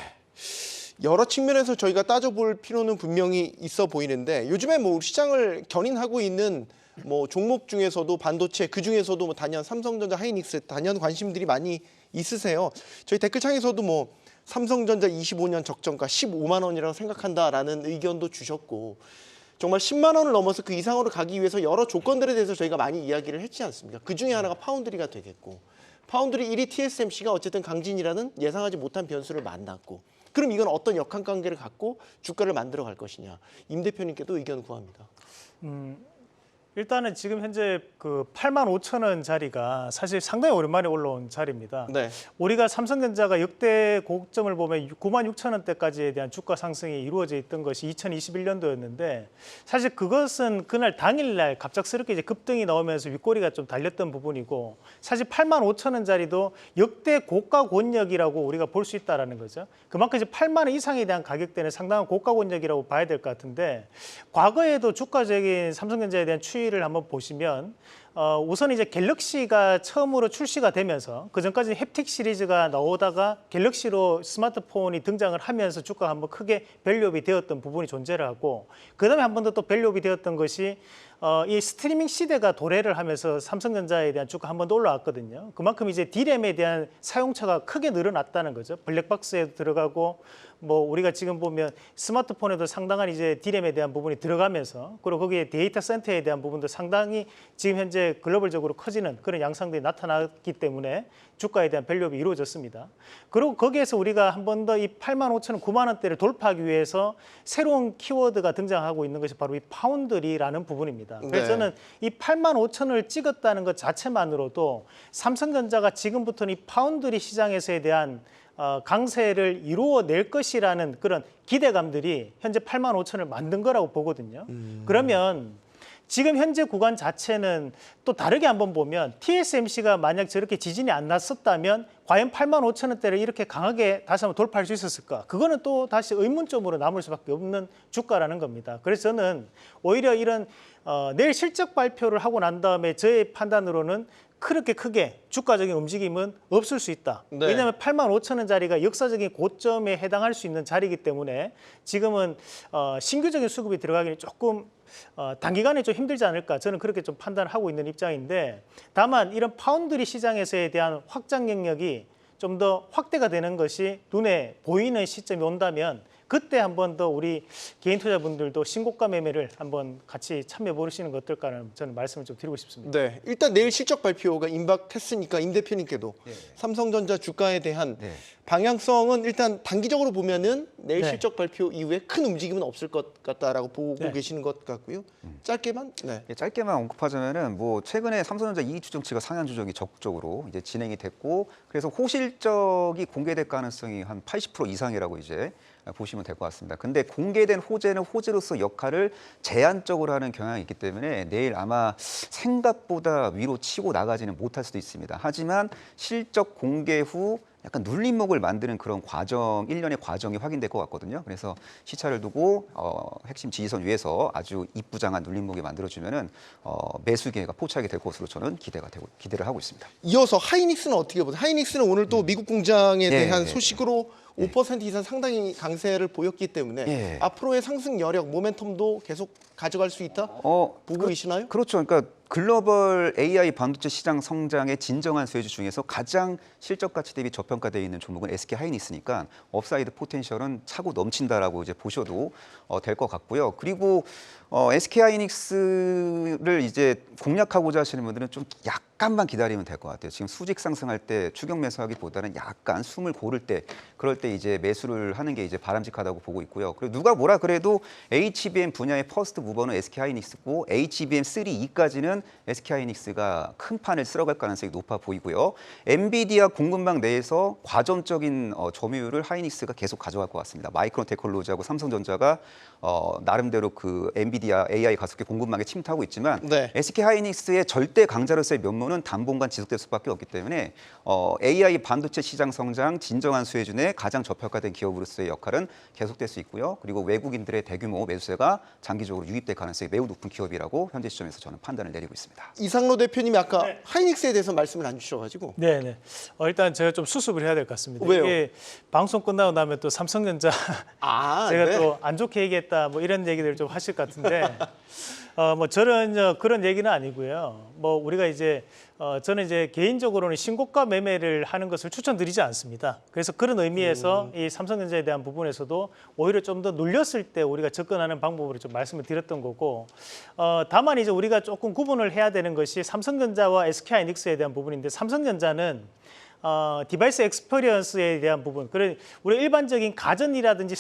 [SPEAKER 1] 여러 측면에서 저희가 따져볼 필요는 분명히 있어 보이는데 요즘에 뭐 시장을 견인하고 있는 뭐 종목 중에서도 반도체 그 중에서도 뭐 단연 삼성전자, 하이닉스 단연 관심들이 많이 있으세요. 저희 댓글창에서도 뭐 삼성전자 25년 적정가 15만 원이라고 생각한다라는 의견도 주셨고 정말 10만 원을 넘어서 그 이상으로 가기 위해서 여러 조건들에 대해서 저희가 많이 이야기를 했지 않습니까? 그 중에 하나가 파운드리가 되겠고 파운드리 1위 TSMC가 어쨌든 강진이라는 예상하지 못한 변수를 만났고 그럼 이건 어떤 역학관계를 갖고 주가를 만들어 갈 것이냐. 임 대표님께도 의견 구합니다.
[SPEAKER 4] 일단은 지금 현재 그 8만 5천 원짜리가 사실 상당히 오랜만에 올라온 자리입니다.
[SPEAKER 1] 네.
[SPEAKER 4] 우리가 삼성전자가 역대 고점을 보면 9만 6천 원대까지에 대한 주가 상승이 이루어져 있던 것이 2021년도였는데 사실 그것은 그날 당일날 갑작스럽게 이제 급등이 나오면서 윗꼬리가 좀 달렸던 부분이고 사실 8만 5천 원짜리도 역대 고가 권역이라고 우리가 볼 수 있다라는 거죠. 그만큼 이제 8만 원 이상에 대한 가격대는 상당한 고가 권역이라고 봐야 될 것 같은데 과거에도 주가적인 삼성전자에 대한 추이를 한번 보시면 우선 이제 갤럭시가 처음으로 출시가 되면서 그 전까지 햅틱 시리즈가 나오다가 갤럭시로 스마트폰이 등장을 하면서 주가가 한번 크게 밸류업이 되었던 부분이 존재를 하고 그다음에 한 번 더 또 밸류업이 되었던 것이 이 스트리밍 시대가 도래를 하면서 삼성전자에 대한 주가 한 번 더 올라왔거든요. 그만큼 이제 D램에 대한 사용처가 크게 늘어났다는 거죠. 블랙박스에 들어가고 뭐 우리가 지금 보면 스마트폰에도 상당한 이제 D램에 대한 부분이 들어가면서 그리고 거기에 데이터 센터에 대한 부분도 상당히 지금 현재 글로벌적으로 커지는 그런 양상들이 나타났기 때문에 주가에 대한 밸류업이 이루어졌습니다. 그리고 거기에서 우리가 한 번 더 이 8만 5천 원, 9만 원대를 돌파하기 위해서 새로운 키워드가 등장하고 있는 것이 바로 이 파운드리라는 부분입니다. 그래서
[SPEAKER 1] 네.
[SPEAKER 4] 저는 이 8만 5천 원을 찍었다는 것 자체만으로도 삼성전자가 지금부터는 이 파운드리 시장에서에 대한 강세를 이루어낼 것이라는 그런 기대감들이 현재 8만 5천을 만든 거라고 보거든요. 그러면 지금 현재 구간 자체는 또 다르게 한번 보면 TSMC가 만약 저렇게 지진이 안 났었다면 과연 8만 5천 원대를 이렇게 강하게 다시 한번 돌파할 수 있었을까? 그거는 또 다시 의문점으로 남을 수밖에 없는 주가라는 겁니다. 그래서 저는 오히려 이런 내일 실적 발표를 하고 난 다음에 저의 판단으로는 그렇게 크게 주가적인 움직임은 없을 수 있다.
[SPEAKER 1] 네.
[SPEAKER 4] 왜냐하면 8만 5천 원짜리가 역사적인 고점에 해당할 수 있는 자리이기 때문에 지금은 신규적인 수급이 들어가기는 조금 단기간에 좀 힘들지 않을까 저는 그렇게 좀 판단을 하고 있는 입장인데 다만 이런 파운드리 시장에서에 대한 확장 영역이 좀 더 확대가 되는 것이 눈에 보이는 시점이 온다면 그때 한 번 더 우리 개인 투자분들도 신고가 매매를 한번 같이 참여해 보시는 것 어떨까라는 저는 말씀을 좀 드리고 싶습니다.
[SPEAKER 1] 네, 일단 내일 실적 발표가 임박했으니까 임 대표님께도 삼성전자 주가에 대한
[SPEAKER 3] 네.
[SPEAKER 1] 방향성은 일단 단기적으로 보면은 내일
[SPEAKER 4] 네.
[SPEAKER 1] 실적 발표 이후에 큰 움직임은 없을 것 같다라고 보고
[SPEAKER 4] 네.
[SPEAKER 1] 계시는 것 같고요. 짧게만. 네.
[SPEAKER 3] 예, 짧게만 언급하자면은 뭐 최근에 삼성전자 이익 추정치가 상향 조정이 적극적으로 이제 진행이 됐고 그래서 호실적이 공개될 가능성이 한 80% 이상이라고 이제 보시면 될 것 같습니다. 근데 공개된 호재는 호재로서 역할을 제한적으로 하는 경향이 있기 때문에 내일 아마 생각보다 위로 치고 나가지는 못할 수도 있습니다. 하지만 실적 공개 후 약간 눌림목을 만드는 그런 과정, 일련의 과정이 확인될 것 같거든요. 그래서 시차를 두고 핵심 지지선 위에서 아주 이쁘장한 눌림목이 만들어지면은 매수 기회가 포착이 될 것으로 저는 기대를 하고 있습니다.
[SPEAKER 1] 이어서 하이닉스는 어떻게 보세요? 하이닉스는 오늘 또 미국 공장에
[SPEAKER 3] 네,
[SPEAKER 1] 대한
[SPEAKER 3] 네.
[SPEAKER 1] 소식으로 5% 이상 상당히 강세를 보였기 때문에
[SPEAKER 3] 예.
[SPEAKER 1] 앞으로의 상승 여력, 모멘텀도 계속 가져갈 수 있다? 보고 계시나요?
[SPEAKER 3] 그렇죠. 그러니까 글로벌 AI 반도체 시장 성장의 진정한 수혜주 중에서 가장 실적 가치 대비 저평가되어 있는 종목은 SK 하이닉스니까 업사이드 포텐셜은 차고 넘친다라고 이제 보셔도 될 것 같고요. 그리고 SK 하이닉스를 이제 공략하고자 하시는 분들은 좀 약간만 기다리면 될 것 같아요. 지금 수직 상승할 때 추격 매수하기보다는 약간 숨을 고를 때 그럴 때 이제 매수를 하는 게 이제 바람직하다고 보고 있고요. 그리고 누가 뭐라 그래도 HBM 분야의 퍼스트 무버는 SK 하이닉스고 HBM3E까지는 SK 하이닉스가 큰 판을 쓸어갈 가능성이 높아 보이고요. 엔비디아 공급망 내에서 과점적인 점유율을 하이닉스가 계속 가져갈 것 같습니다. 마이크론 테크놀로지하고 삼성전자가 나름대로 그 엔비디아 AI 가속기 공급망에 침투하고 있지만
[SPEAKER 1] 네.
[SPEAKER 3] SK 하이닉스의 절대 강자로서의 면모는 규모는 당분간 지속될 수밖에 없기 때문에 AI 반도체 시장 성장 진정한 수혜준에 가장 저평가된 기업으로서의 역할은 계속될 수 있고요. 그리고 외국인들의 대규모 매수세가 장기적으로 유입될 가능성이 매우 높은 기업이라고 현재 시점에서 저는 판단을 내리고 있습니다.
[SPEAKER 1] 이상로 대표님이 아까
[SPEAKER 4] 네.
[SPEAKER 1] 하이닉스에 대해서 말씀을 안 주셔가지고
[SPEAKER 4] 네네. 일단 제가 좀 수습을 해야 될 것 같습니다.
[SPEAKER 1] 왜요?
[SPEAKER 4] 이게 방송 끝나고 나면 또 삼성전자 제가
[SPEAKER 1] 네.
[SPEAKER 4] 또 안 좋게 얘기했다 뭐 이런 얘기들 좀 하실 것 같은데 뭐 저는 그런 얘기는 아니고요. 뭐 우리가 이제 저는 이제 개인적으로는 신고가 매매를 하는 것을 추천드리지 않습니다. 그래서 그런 의미에서 이 삼성전자에 대한 부분에서도 오히려 좀 더 눌렸을 때 우리가 접근하는 방법으로 좀 말씀을 드렸던 거고 다만 이제 우리가 조금 구분을 해야 되는 것이 삼성전자와 SK하이닉스에 대한 부분인데 삼성전자는 디바이스 엑스피리언스에 대한 부분, 그래 우리 일반적인 가전이라든지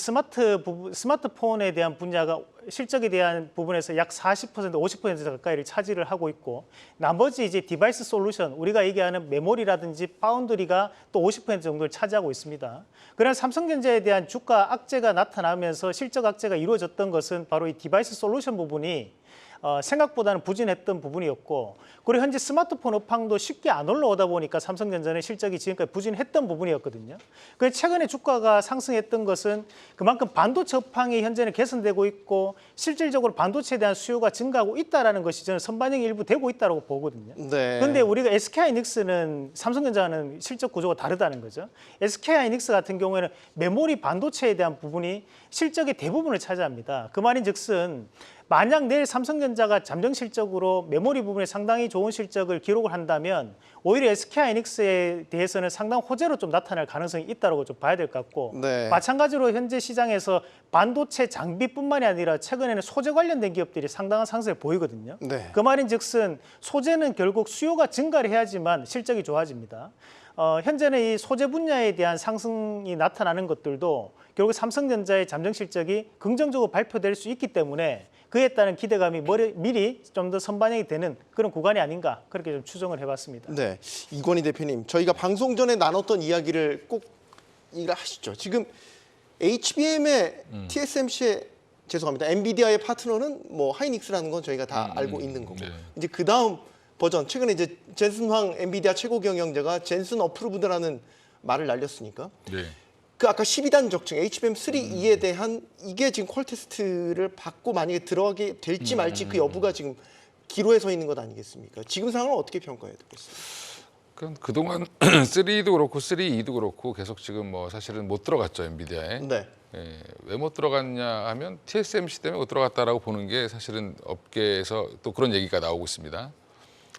[SPEAKER 4] 스마트폰에 대한 분야가 실적에 대한 부분에서 약 40%, 50% 가까이를 차지를 하고 있고 나머지 이제 디바이스 솔루션, 우리가 얘기하는 메모리라든지 파운드리가 또 50% 정도를 차지하고 있습니다. 그러나 삼성전자에 대한 주가 악재가 나타나면서 실적 악재가 이루어졌던 것은 바로 이 디바이스 솔루션 부분이 생각보다는 부진했던 부분이었고 그리고 현재 스마트폰 업황도 쉽게 안 올라오다 보니까 삼성전자는 실적이 지금까지 부진했던 부분이었거든요. 그래서 최근에 주가가 상승했던 것은 그만큼 반도체 업황이 현재는 개선되고 있고 실질적으로 반도체에 대한 수요가 증가하고 있다는 것이 저는 선반영이 일부 되고 있다고 보거든요.
[SPEAKER 1] 네.
[SPEAKER 4] 그런데 우리가 SK하이닉스는 삼성전자는 실적 구조가 다르다는 거죠. SK하이닉스 같은 경우에는 메모리 반도체에 대한 부분이 실적의 대부분을 차지합니다. 그 말인즉슨 만약 내일 삼성전자가 잠정 실적으로 메모리 부분에 상당히 좋은 실적을 기록을 한다면 오히려 SK하이닉스에 대해서는 상당 호재로 좀 나타날 가능성이 있다고 좀 봐야 될 것 같고
[SPEAKER 1] 네.
[SPEAKER 4] 마찬가지로 현재 시장에서 반도체 장비뿐만이 아니라 최근에는 소재 관련된 기업들이 상당한 상승을 보이거든요.
[SPEAKER 1] 네.
[SPEAKER 4] 그 말인즉슨 소재는 결국 수요가 증가를 해야지만 실적이 좋아집니다. 현재는 이 소재 분야에 대한 상승이 나타나는 것들도 결국 삼성전자의 잠정 실적이 긍정적으로 발표될 수 있기 때문에 그에 따른 기대감이 미리 좀 더 선반영이 되는 그런 구간이 아닌가 그렇게 좀 추정을 해봤습니다.
[SPEAKER 1] 네, 이건희 대표님, 저희가 방송 전에 나눴던 이야기를 꼭 이해를 하시죠. 지금 HBM의 TSMC의 죄송합니다, 엔비디아의 파트너는 뭐 하이닉스라는 건 저희가 다 알고 있는 거고
[SPEAKER 2] 네.
[SPEAKER 1] 이제 그 다음 버전 최근에 이제 젠슨 황 엔비디아 최고 경영자가 젠슨 어프루브드라는 말을 날렸으니까.
[SPEAKER 2] 네.
[SPEAKER 1] 그 아까 12단 적층 HBM3E에 대한 이게 지금 퀄 테스트를 받고 만약에 들어가게 될지 말지 그 여부가 지금 기로에 서 있는 것 아니겠습니까? 지금 상황을 어떻게 평가해야 되겠습니까?
[SPEAKER 2] 그동안 3E도 그렇고 3E도 그렇고 계속 지금 뭐 사실은 못 들어갔죠, 엔비디아에.
[SPEAKER 1] 네.
[SPEAKER 2] 예, 왜 못 들어갔냐 하면 TSMC 때문에 못 들어갔다라고 보는 게 사실은 업계에서 또 그런 얘기가 나오고 있습니다.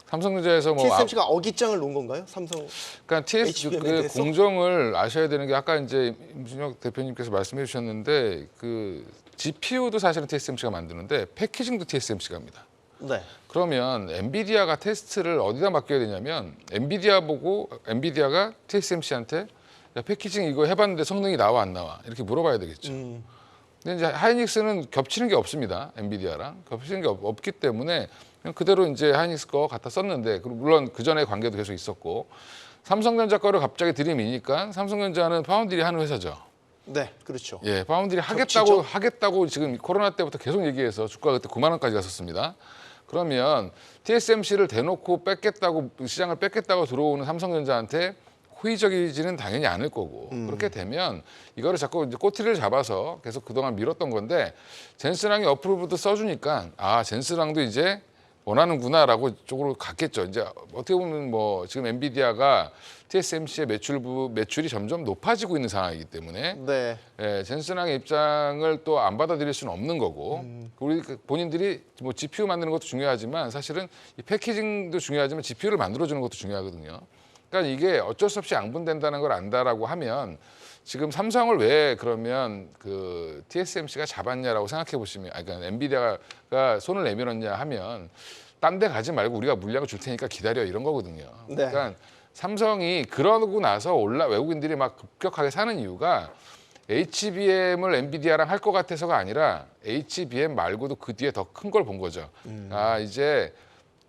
[SPEAKER 2] 삼성전자에서 뭐
[SPEAKER 1] TSMC가 어깃장을 놓은 건가요? 삼성.
[SPEAKER 2] 그러니까
[SPEAKER 1] HBM 에
[SPEAKER 2] 그
[SPEAKER 1] 대해서?
[SPEAKER 2] 공정을 아셔야 되는 게 아까 이제 임준혁 대표님께서 말씀해 주셨는데 그 GPU도 사실은 TSMC가 만드는데 패키징도 TSMC가 합니다.
[SPEAKER 1] 네.
[SPEAKER 2] 그러면 엔비디아가 테스트를 어디다 맡겨야 되냐면 엔비디아가 TSMC한테 야, 패키징 이거 해봤는데 성능이 나와 안 나와 이렇게 물어봐야 되겠죠. 근데 이제 하이닉스는 겹치는 게 없습니다. 엔비디아랑 겹치는 게 없기 때문에 그냥 그대로 이제 하이닉스 거 갖다 썼는데 그리고 물론 그 전에 관계도 계속 있었고 삼성전자 거를 갑자기 들이미니까 삼성전자는 파운드리 하는 회사죠.
[SPEAKER 1] 네, 그렇죠.
[SPEAKER 2] 예, 파운드리
[SPEAKER 1] 겹치죠?
[SPEAKER 2] 하겠다고 지금 코로나 때부터 계속 얘기해서 주가 그때 9만 원까지 갔었습니다. 그러면 TSMC를 대놓고 뺏겠다고 시장을 뺏겠다고 들어오는 삼성전자한테 호의적이지는 당연히 않을 거고 그렇게 되면 이거를 자꾸 이제 꼬투리를 잡아서 계속 그동안 밀었던 건데 젠슨랑이 어프로브도 써주니까 아 젠슨랑도 이제 원하는구나라고 쪽으로 갔겠죠. 이제 어떻게 보면 뭐 지금 엔비디아가 TSMC의 매출이 점점 높아지고 있는 상황이기 때문에
[SPEAKER 1] 네.
[SPEAKER 2] 예, 젠슨랑의 입장을 또 안 받아들일 수는 없는 거고 우리 본인들이 뭐 GPU 만드는 것도 중요하지만 사실은 이 패키징도 중요하지만 GPU를 만들어주는 것도 중요하거든요. 그러니까 이게 어쩔 수 없이 양분된다는 걸 안다라고 하면 지금 삼성을 왜 그러면 그 TSMC가 잡았냐라고 생각해 보시면, 그러니까 엔비디아가 손을 내밀었냐 하면 딴 데 가지 말고 우리가 물량을 줄 테니까 기다려 이런 거거든요.
[SPEAKER 1] 네.
[SPEAKER 2] 그러니까 삼성이 그러고 나서 외국인들이 막 급격하게 사는 이유가 HBM을 엔비디아랑 할 것 같아서가 아니라 HBM 말고도 그 뒤에 더 큰 걸 본 거죠. 아 이제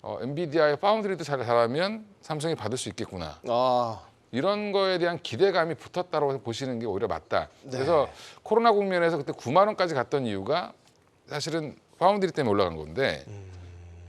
[SPEAKER 2] 엔비디아의 파운드리도 잘하면 삼성이 받을 수 있겠구나.
[SPEAKER 1] 아,
[SPEAKER 2] 이런 거에 대한 기대감이 붙었다고 보시는 게 오히려 맞다.
[SPEAKER 1] 네.
[SPEAKER 2] 그래서 코로나 국면에서 그때 9만 원까지 갔던 이유가 사실은 파운드리 때문에 올라간 건데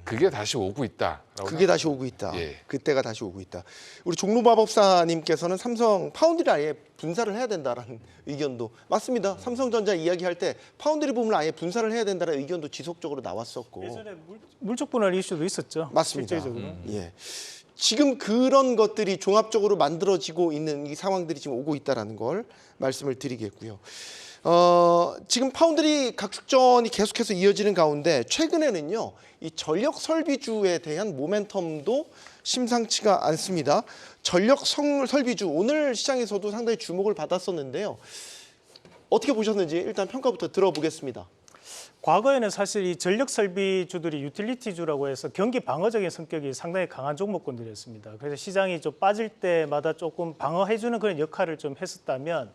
[SPEAKER 2] 그게 다시 오고 있다.
[SPEAKER 1] 그게 다시 오고 있다.
[SPEAKER 2] 예.
[SPEAKER 1] 그때가 다시 오고 있다. 우리 종로마법사님께서는 삼성 파운드리 아예 분사를 해야 된다라는 의견도 맞습니다. 삼성전자 이야기할 때 파운드리 부분을 아예 분사를 해야 된다는 의견도 지속적으로 나왔었고.
[SPEAKER 4] 예전에 물적 분할 이슈도 있었죠.
[SPEAKER 1] 맞습니다.
[SPEAKER 4] 실질적으로.
[SPEAKER 1] 예. 지금 그런 것들이 종합적으로 만들어지고 있는 이 상황들이 지금 오고 있다라는 걸 말씀을 드리겠고요. 지금 파운드리 각축전이 계속해서 이어지는 가운데 최근에는요, 이 전력 설비주에 대한 모멘텀도 심상치가 않습니다. 전력 설비주 오늘 시장에서도 상당히 주목을 받았었는데요. 어떻게 보셨는지 일단 평가부터 들어보겠습니다.
[SPEAKER 4] 과거에는 사실 이 전력 설비주들이 유틸리티주라고 해서 경기 방어적인 성격이 상당히 강한 종목군들이었습니다. 그래서 시장이 좀 빠질 때마다 조금 방어해주는 그런 역할을 좀 했었다면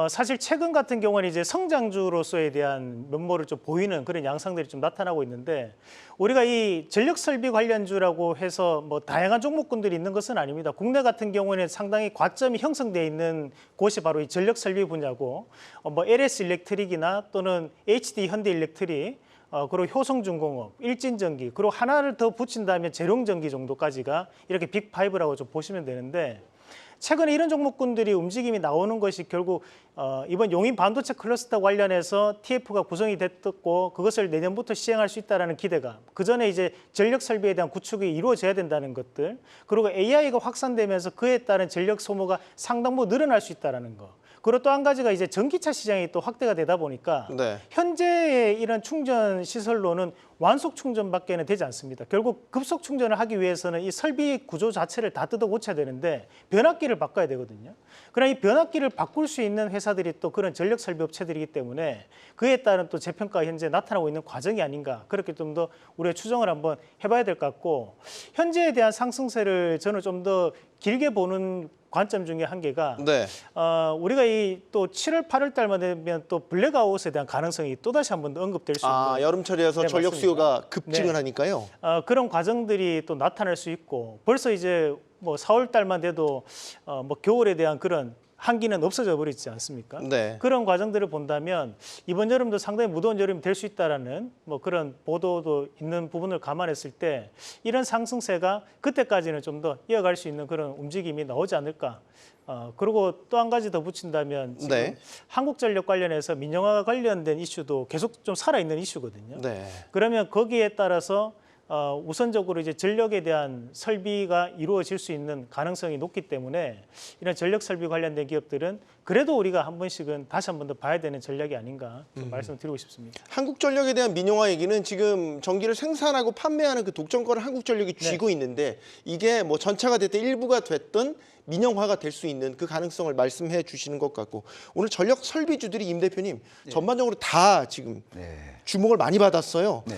[SPEAKER 4] 사실 최근 같은 경우는 이제 성장주로서에 대한 면모를 좀 보이는 그런 양상들이 좀 나타나고 있는데 우리가 이 전력 설비 관련주라고 해서 뭐 다양한 종목군들이 있는 것은 아닙니다. 국내 같은 경우는 상당히 과점이 형성되어 있는 곳이 바로 이 전력 설비 분야고 뭐 LS 일렉트릭이나 또는 HD 현대 일렉트릭 그리고 효성중공업, 일진전기, 그리고 하나를 더 붙인다면 재룡전기 정도까지가 이렇게 빅5라고 좀 보시면 되는데 최근에 이런 종목군들이 움직임이 나오는 것이 결국 이번 용인 반도체 클러스터 관련해서 TF가 구성이 됐고 그것을 내년부터 시행할 수 있다는 기대감, 그 전에 이제 전력 설비에 대한 구축이 이루어져야 된다는 것들, 그리고 AI가 확산되면서 그에 따른 전력 소모가 상당 부분 늘어날 수 있다는 거. 그리고 또 한 가지가 이제 전기차 시장이 또 확대가 되다 보니까
[SPEAKER 1] 네.
[SPEAKER 4] 현재의 이런 충전 시설로는 완속 충전밖에는 되지 않습니다. 결국 급속 충전을 하기 위해서는 이 설비 구조 자체를 다 뜯어 고쳐야 되는데 변압기를 바꿔야 되거든요. 그러나 이 변압기를 바꿀 수 있는 회사들이 또 그런 전력 설비 업체들이기 때문에 그에 따른 또 재평가가 현재 나타나고 있는 과정이 아닌가, 그렇게 좀 더 우리가 추정을 한번 해봐야 될 것 같고, 현재에 대한 상승세를 저는 좀 더 길게 보는 관점 중에 한 개가
[SPEAKER 1] 네.
[SPEAKER 4] 우리가 이 또 7월, 8월 달만 되면 또 블랙아웃에 대한 가능성이 또 다시 한번 언급될 수 있는
[SPEAKER 1] 여름철이라서
[SPEAKER 4] 네,
[SPEAKER 1] 전력
[SPEAKER 4] 맞습니다.
[SPEAKER 1] 수요가 급증을
[SPEAKER 4] 네.
[SPEAKER 1] 하니까요.
[SPEAKER 4] 그런 과정들이 또 나타날 수 있고 벌써 이제 뭐 4월 달만 돼도 뭐 겨울에 대한 그런 한기는 없어져 버리지 않습니까?
[SPEAKER 1] 네.
[SPEAKER 4] 그런 과정들을 본다면 이번 여름도 상당히 무더운 여름이 될 수 있다라는 뭐 그런 보도도 있는 부분을 감안했을 때 이런 상승세가 그때까지는 좀 더 이어갈 수 있는 그런 움직임이 나오지 않을까. 그리고 또 한 가지 더 붙인다면 지금
[SPEAKER 1] 네.
[SPEAKER 4] 한국전력 관련해서 민영화 관련된 이슈도 계속 좀 살아있는 이슈거든요.
[SPEAKER 1] 네.
[SPEAKER 4] 그러면 거기에 따라서 우선적으로 이제 전력에 대한 설비가 이루어질 수 있는 가능성이 높기 때문에 이런 전력 설비 관련된 기업들은 그래도 우리가 한 번씩은 다시 한 번 더 봐야 되는 전략이 아닌가 좀 말씀드리고 싶습니다.
[SPEAKER 1] 한국전력에 대한 민영화 얘기는 지금 전기를 생산하고 판매하는 그 독점권을 한국전력이 쥐고 있는데 이게 뭐 전차가 됐든 일부가 됐든 민영화가 될 수 있는 그 가능성을 말씀해 주시는 것 같고, 오늘 전력 설비주들이 임 대표님 전반적으로 다 지금 주목을 많이 받았어요.
[SPEAKER 3] 네.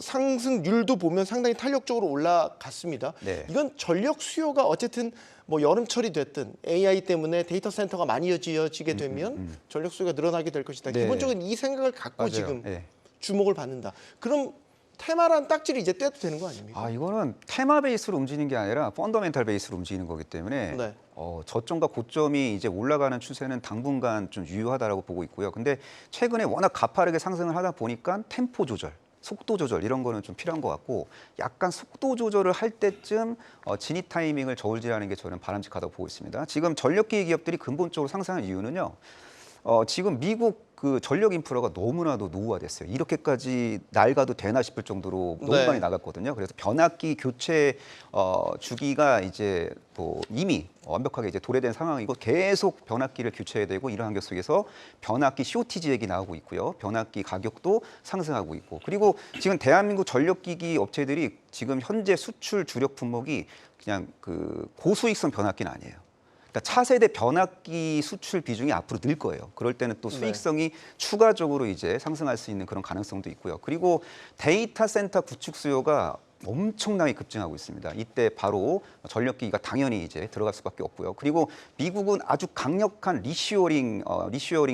[SPEAKER 1] 상승률도 보면 상당히 탄력적으로 올라갔습니다.
[SPEAKER 3] 네.
[SPEAKER 1] 이건 전력 수요가 어쨌든 뭐 여름철이 됐든 AI 때문에 데이터 센터가 많이 이어지게 되면 전력 수요가 늘어나게 될 것이다.
[SPEAKER 3] 네.
[SPEAKER 1] 기본적인 이 생각을 갖고
[SPEAKER 3] 맞아요.
[SPEAKER 1] 지금
[SPEAKER 3] 네.
[SPEAKER 1] 주목을 받는다. 그럼 테마란 딱지를 이제 떼도 되는 거 아닙니까?
[SPEAKER 3] 이거는 테마 베이스로 움직이는 게 아니라 펀더멘탈 베이스로 움직이는 거기 때문에
[SPEAKER 1] 네.
[SPEAKER 3] 저점과 고점이 이제 올라가는 추세는 당분간 좀 유효하다라고 보고 있고요. 근데 최근에 워낙 가파르게 상승을 하다 보니까 템포 조절, 속도 조절 이런 거는 좀 필요한 것 같고, 약간 속도 조절을 할 때쯤 진입 타이밍을 저울질하는 게 저는 바람직하다고 보고 있습니다. 지금 전력기 기업들이 근본적으로 상승한 이유는요. 지금 미국 그 전력 인프라가 너무나도 노후화됐어요. 이렇게까지 낡아도 되나 싶을 정도로 너무
[SPEAKER 1] 네.
[SPEAKER 3] 많이 나갔거든요. 그래서 변압기 교체 주기가 이제 뭐 이미 완벽하게 이제 도래된 상황이고 계속 변압기를 교체해야 되고, 이런 환경 속에서 변압기 쇼티지 얘기 나오고 있고요. 변압기 가격도 상승하고 있고, 그리고 지금 대한민국 전력기기 업체들이 지금 현재 수출 주력 품목이 그냥 그 고수익성 변압기는 아니에요. 그러니까 차세대 변압기 수출 비중이 앞으로 늘 거예요. 그럴 때는 또 수익성이 추가적으로 이제 상승할 수 있는 그런 가능성도 있고요. 그리고 데이터 센터 구축 수요가 엄청나게 급증하고 있습니다. 이때 바로 전력기기가 당연히 이제 들어갈 수밖에 없고요. 그리고 미국은 아주 강력한 리슈어링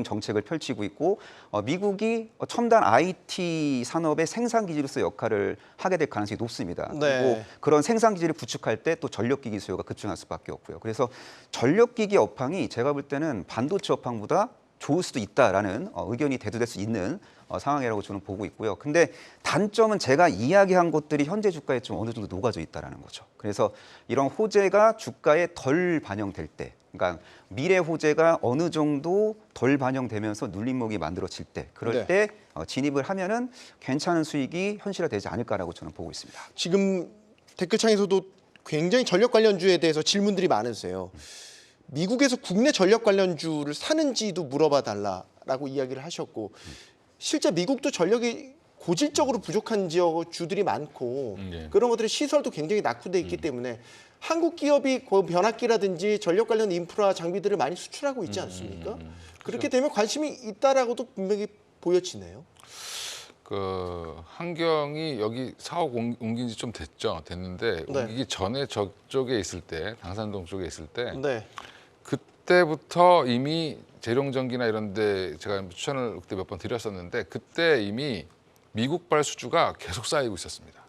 [SPEAKER 3] 정책을 펼치고 있고, 미국이 첨단 IT 산업의 생산 기지로서 역할을 하게 될 가능성이 높습니다.
[SPEAKER 1] 네.
[SPEAKER 3] 그리고 그런 생산 기지를 구축할 때 또 전력기기 수요가 급증할 수밖에 없고요. 그래서 전력기기 업황이 제가 볼 때는 반도체 업황보다 좋을 수도 있다라는 의견이 대두될 수 있는 상황이라고 저는 보고 있고요. 근데 단점은 제가 이야기한 것들이 현재 주가에 좀 어느 정도 녹아져 있다라는 거죠. 그래서 이런 호재가 주가에 덜 반영될 때, 그러니까 미래 호재가 어느 정도 덜 반영되면서 눌림목이 만들어질 때, 그럴
[SPEAKER 1] 네.
[SPEAKER 3] 때 진입을 하면은 괜찮은 수익이 현실화되지 않을까라고 저는 보고 있습니다.
[SPEAKER 1] 지금 댓글창에서도 굉장히 전력 관련주에 대해서 질문들이 많으세요. 미국에서 국내 전력 관련주를 사는지도 물어봐 달라라고 이야기를 하셨고 실제 미국도 전력이 고질적으로 부족한 지역 주들이 많고
[SPEAKER 2] 예.
[SPEAKER 1] 그런 것들이 시설도 굉장히 낙후돼 있기 때문에 한국 기업이 그 변압기라든지 전력 관련 인프라 장비들을 많이 수출하고 있지 않습니까? 그렇게 되면 관심이 있다라고도 분명히 보여지네요.
[SPEAKER 2] 그 한경이 여기 사업 옮긴 지 좀 됐는데
[SPEAKER 1] 네.
[SPEAKER 2] 옮기기 전에 저쪽에 있을 때 당산동 쪽에 있을 때
[SPEAKER 1] 네.
[SPEAKER 2] 그때부터 이미 재룡전기나 이런 데 제가 추천을 그때 몇 번 드렸었는데 그때 이미 미국발 수주가 계속 쌓이고 있었습니다.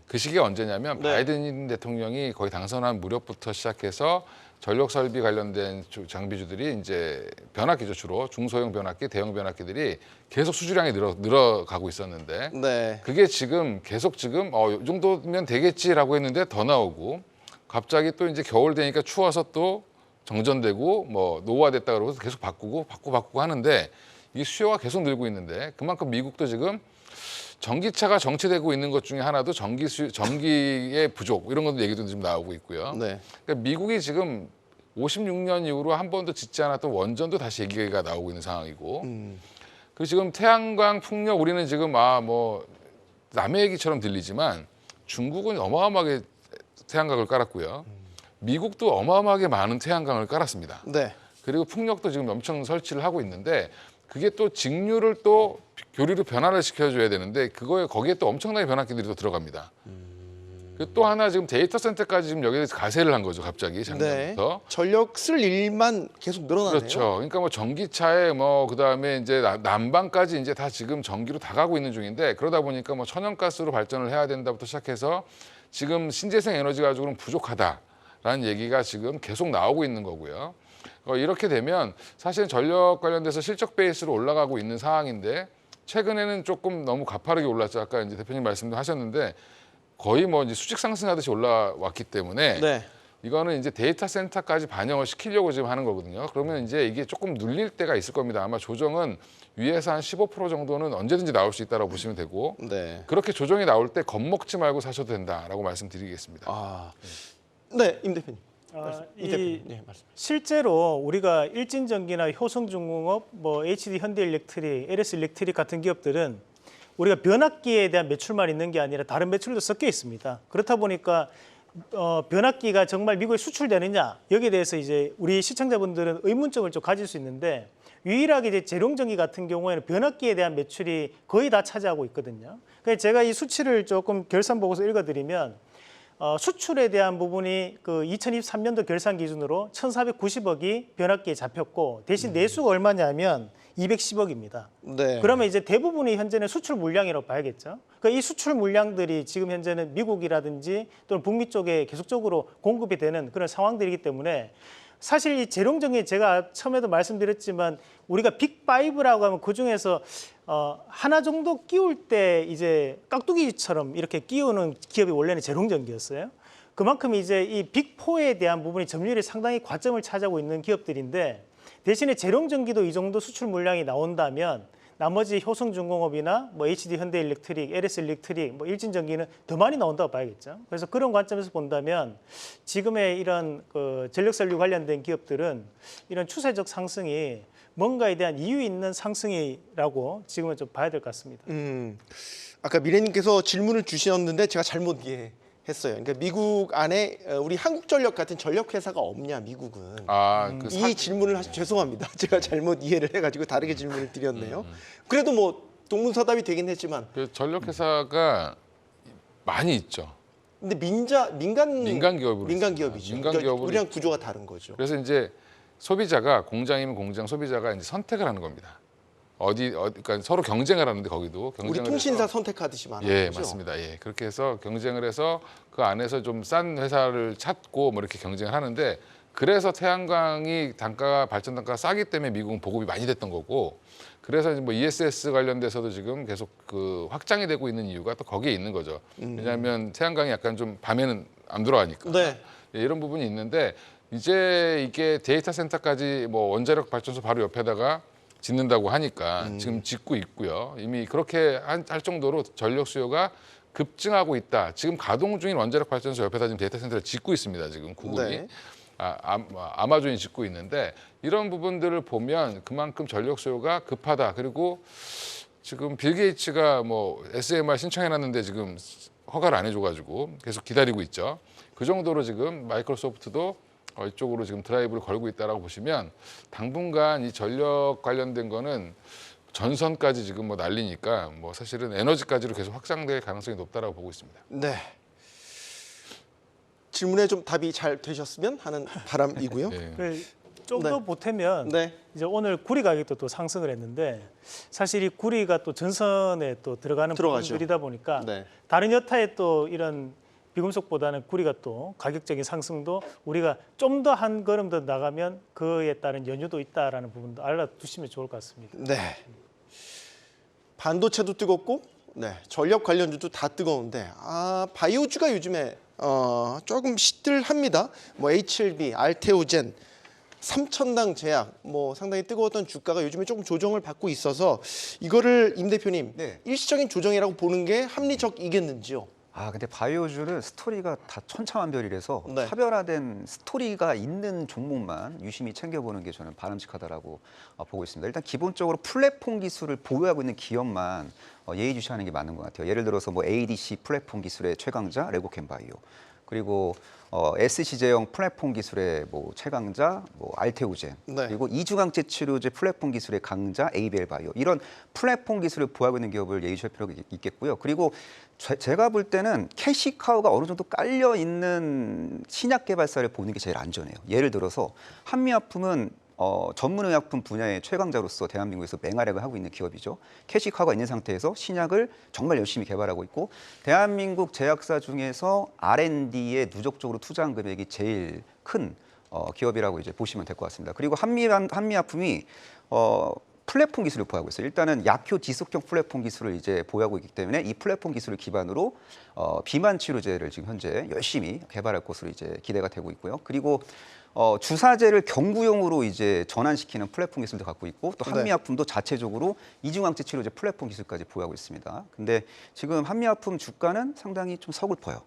[SPEAKER 2] 그 시기가 언제냐면
[SPEAKER 1] 네.
[SPEAKER 2] 바이든 대통령이 거의 당선한 무렵부터 시작해서 전력 설비 관련된 장비주들이 이제 변압기죠, 주로 중소형 변압기, 대형 변압기들이 계속 수주량이 늘어가고 있었는데
[SPEAKER 1] 네.
[SPEAKER 2] 그게 지금 계속 지금 이 정도면 되겠지라고 했는데 더 나오고 갑자기 또 이제 겨울 되니까 추워서 또 정전되고 뭐 노후화됐다 그러고 계속 바꾸고 하는데 이 수요가 계속 늘고 있는데 그만큼 미국도 지금 전기차가 정체되고 있는 것 중에 하나도 전기의 부족 이런 것도 얘기도 좀 나오고 있고요.
[SPEAKER 1] 네.
[SPEAKER 2] 그러니까 미국이 지금 56년 이후로 한 번도 짓지 않았던 원전도 다시 얘기가 나오고 있는 상황이고 그리고 지금 태양광 풍력 우리는 지금 뭐 남의 얘기처럼 들리지만 중국은 어마어마하게 태양광을 깔았고요. 미국도 어마어마하게 많은 태양광을 깔았습니다.
[SPEAKER 1] 네.
[SPEAKER 2] 그리고 풍력도 지금 엄청 설치를 하고 있는데 그게 또 직류를 또 교류로 변화를 시켜줘야 되는데 거기에 또 엄청나게 변압기들이 또 들어갑니다. 또 하나 지금 데이터 센터까지 지금 여기에 가세를 한 거죠, 갑자기 작년부터.
[SPEAKER 1] 네. 전력 쓸 일만 계속 늘어나네요.
[SPEAKER 2] 그렇죠. 그러니까 뭐 전기차에 뭐 그다음에 이제 난방까지 이제 다 지금 전기로 다 가고 있는 중인데 그러다 보니까 뭐 천연가스로 발전을 해야 된다부터 시작해서 지금 신재생 에너지 가지고는 부족하다라는 얘기가 지금 계속 나오고 있는 거고요. 이렇게 되면 사실은 전력 관련돼서 실적 베이스로 올라가고 있는 상황인데 최근에는 조금 너무 가파르게 올랐죠. 아까 이제 대표님 말씀도 하셨는데 거의 뭐 이제 수직 상승하듯이 올라왔기 때문에
[SPEAKER 1] 네.
[SPEAKER 2] 이거는 이제 데이터 센터까지 반영을 시키려고 지금 하는 거거든요. 그러면 이제 이게 조금 눌릴 때가 있을 겁니다. 아마 조정은 위에서 한 15% 정도는 언제든지 나올 수 있다고 보시면 되고
[SPEAKER 1] 네.
[SPEAKER 2] 그렇게 조정이 나올 때 겁먹지 말고 사셔도 된다라고 말씀드리겠습니다.
[SPEAKER 1] 네, 임 대표님.
[SPEAKER 4] 이
[SPEAKER 1] 네, 말씀.
[SPEAKER 4] 실제로 우리가 일진전기나 효성중공업, 뭐 HD 현대일렉트릭, LS일렉트릭 같은 기업들은 우리가 변압기에 대한 매출만 있는 게 아니라 다른 매출도 섞여 있습니다. 그렇다 보니까 변압기가 정말 미국에 수출되느냐 여기에 대해서 이제 우리 시청자분들은 의문점을 좀 가질 수 있는데 유일하게 이제 재룡전기 같은 경우에는 변압기에 대한 매출이 거의 다 차지하고 있거든요. 그래서 제가 이 수치를 조금 결산 보고서 읽어드리면 수출에 대한 부분이 그 2023년도 결산 기준으로 1,490억이 변압기에 잡혔고 대신 내수가 얼마냐면 210억입니다.
[SPEAKER 1] 네.
[SPEAKER 4] 그러면 이제 대부분이 현재는 수출 물량이라고 봐야겠죠. 그러니까 이 수출 물량들이 지금 현재는 미국이라든지 또는 북미 쪽에 계속적으로 공급이 되는 그런 상황들이기 때문에 사실 이 재룡전기 제가 처음에도 말씀드렸지만 우리가 빅5라고 하면 그중에서 하나 정도 끼울 때 이제 깍두기처럼 이렇게 끼우는 기업이 원래는 재룡전기였어요. 그만큼 이제 이 빅4에 대한 부분이 점유율이 상당히 과점을 차지하고 있는 기업들인데 대신에 재룡전기도 이 정도 수출 물량이 나온다면 나머지 효성중공업이나 뭐 HD 현대일렉트릭, LS일렉트릭, 뭐 일진전기는 더 많이 나온다고 봐야겠죠. 그래서 그런 관점에서 본다면 지금의 이런 그 전력설비 관련된 기업들은 이런 추세적 상승이 뭔가에 대한 이유 있는 상승이라고 지금은 좀 봐야 될 것 같습니다.
[SPEAKER 1] 아까 미래님께서 질문을 주셨는데 제가 잘못 이해했어요. 그러니까 미국 안에 우리 한국전력 같은 전력 회사가 없냐 미국은. 이 질문을 죄송합니다. 제가 잘못 이해를 해가지고 다르게 질문을 드렸네요. 그래도 뭐 동문서답이 되긴 했지만.
[SPEAKER 2] 그 전력 회사가 많이 있죠.
[SPEAKER 1] 근데 민간 기업이죠.
[SPEAKER 2] 민간
[SPEAKER 1] 그러니까
[SPEAKER 2] 기업으로
[SPEAKER 1] 우리랑 구조가 다른 거죠.
[SPEAKER 2] 그래서 이제 소비자가 공장이면 공장 소비자가 이제 선택을 하는 겁니다. 그러니까 서로 경쟁을 하는데 거기도
[SPEAKER 1] 우리
[SPEAKER 2] 경쟁을
[SPEAKER 1] 통신사
[SPEAKER 2] 해서,
[SPEAKER 1] 선택하듯이 말하는
[SPEAKER 2] 예,
[SPEAKER 1] 거죠.
[SPEAKER 2] 맞습니다. 예, 그렇게 해서 경쟁을 해서 그 안에서 좀 싼 회사를 찾고 뭐 이렇게 경쟁을 하는데 그래서 태양광이 발전 단가가 싸기 때문에 미국은 보급이 많이 됐던 거고, 그래서 이제 뭐 ESS 관련돼서도 지금 계속 그 확장이 되고 있는 이유가 또 거기에 있는 거죠. 왜냐하면 태양광이 약간 좀 밤에는 안 들어가니까.
[SPEAKER 1] 네.
[SPEAKER 2] 예, 이런 부분이 있는데 이제 이게 데이터 센터까지 뭐 원자력 발전소 바로 옆에다가 짓는다고 하니까 지금 짓고 있고요. 이미 그렇게 할 정도로 전력 수요가 급증하고 있다. 지금 가동 중인 원자력 발전소 옆에다 지금 데이터 센터를 짓고 있습니다. 지금 구글이.
[SPEAKER 1] 네.
[SPEAKER 2] 아마존이 짓고 있는데 이런 부분들을 보면 그만큼 전력 수요가 급하다. 그리고 지금 빌 게이츠가 뭐 SMR 신청해놨는데 지금 허가를 안 해줘가지고 계속 기다리고 있죠. 그 정도로 지금 마이크로소프트도 이쪽으로 지금 드라이브를 걸고 있다라고 보시면 당분간 이 전력 관련된 거는 전선까지 지금 뭐 날리니까 뭐 사실은 에너지까지로 계속 확장될 가능성이 높다라고 보고 있습니다.
[SPEAKER 1] 네. 질문에 좀 답이 잘 되셨으면 하는 바람이고요.
[SPEAKER 2] 네.
[SPEAKER 4] 좀 더
[SPEAKER 1] 네.
[SPEAKER 4] 보태면
[SPEAKER 1] 네.
[SPEAKER 4] 이제 오늘 구리 가격도 또 상승을 했는데 사실 이 구리가 또 전선에 또 들어가는
[SPEAKER 1] 들어가죠.
[SPEAKER 4] 부분들이다 보니까
[SPEAKER 1] 네.
[SPEAKER 4] 다른 여타의 또 이런 비금속보다는 구리가 또 가격적인 상승도 우리가 좀 더 한 걸음 더 나가면 그에 따른 연유도 있다라는 부분도 알아두시면 좋을 것 같습니다.
[SPEAKER 1] 네. 반도체도 뜨겁고, 네, 전력 관련주도 다 뜨거운데, 바이오주가 요즘에 조금 시들합니다. 뭐 HLB, 알테오젠, 삼천당 제약, 뭐 상당히 뜨거웠던 주가가 요즘에 조금 조정을 받고 있어서 이거를 임 대표님
[SPEAKER 3] 네.
[SPEAKER 1] 일시적인 조정이라고 보는 게 합리적이겠는지요?
[SPEAKER 3] 근데 바이오주는 스토리가 다 천차만별이라서
[SPEAKER 1] 네.
[SPEAKER 3] 차별화된 스토리가 있는 종목만 유심히 챙겨보는 게 저는 바람직하다라고 보고 있습니다. 일단 기본적으로 플랫폼 기술을 보유하고 있는 기업만 예의주시하는 게 맞는 것 같아요. 예를 들어서 뭐 ADC 플랫폼 기술의 최강자 레고캠바이오, 그리고 SC제형 플랫폼 기술의 뭐 최강자 뭐 알테오젠,
[SPEAKER 1] 네.
[SPEAKER 3] 그리고 이주강제 치료제 플랫폼 기술의 강자 에이벨바이오, 이런 플랫폼 기술을 보유하고 있는 기업을 예의주시할 필요가 있겠고요. 그리고 제가 볼 때는 캐시카우가 어느 정도 깔려 있는 신약 개발사를 보는 게 제일 안전해요. 예를 들어서 한미약품은 전문의약품 분야의 최강자로서 대한민국에서 맹활약을 하고 있는 기업이죠. 캐시카우가 있는 상태에서 신약을 정말 열심히 개발하고 있고, 대한민국 제약사 중에서 R&D에 누적적으로 투자한 금액이 제일 큰 기업이라고 이제 보시면 될 것 같습니다. 그리고 한미약품이 플랫폼 기술을 보유하고 있어요. 일단은 약효 지속형 플랫폼 기술을 이제 보유하고 있기 때문에 이 플랫폼 기술을 기반으로 비만 치료제를 지금 현재 열심히 개발할 것으로 이제 기대가 되고 있고요. 그리고 주사제를 경구용으로 이제 전환시키는 플랫폼 기술도 갖고 있고, 또 한미약품도 자체적으로 이중항체 치료제 플랫폼 기술까지 보유하고 있습니다. 근데 지금 한미약품 주가는 상당히 좀 서글퍼요.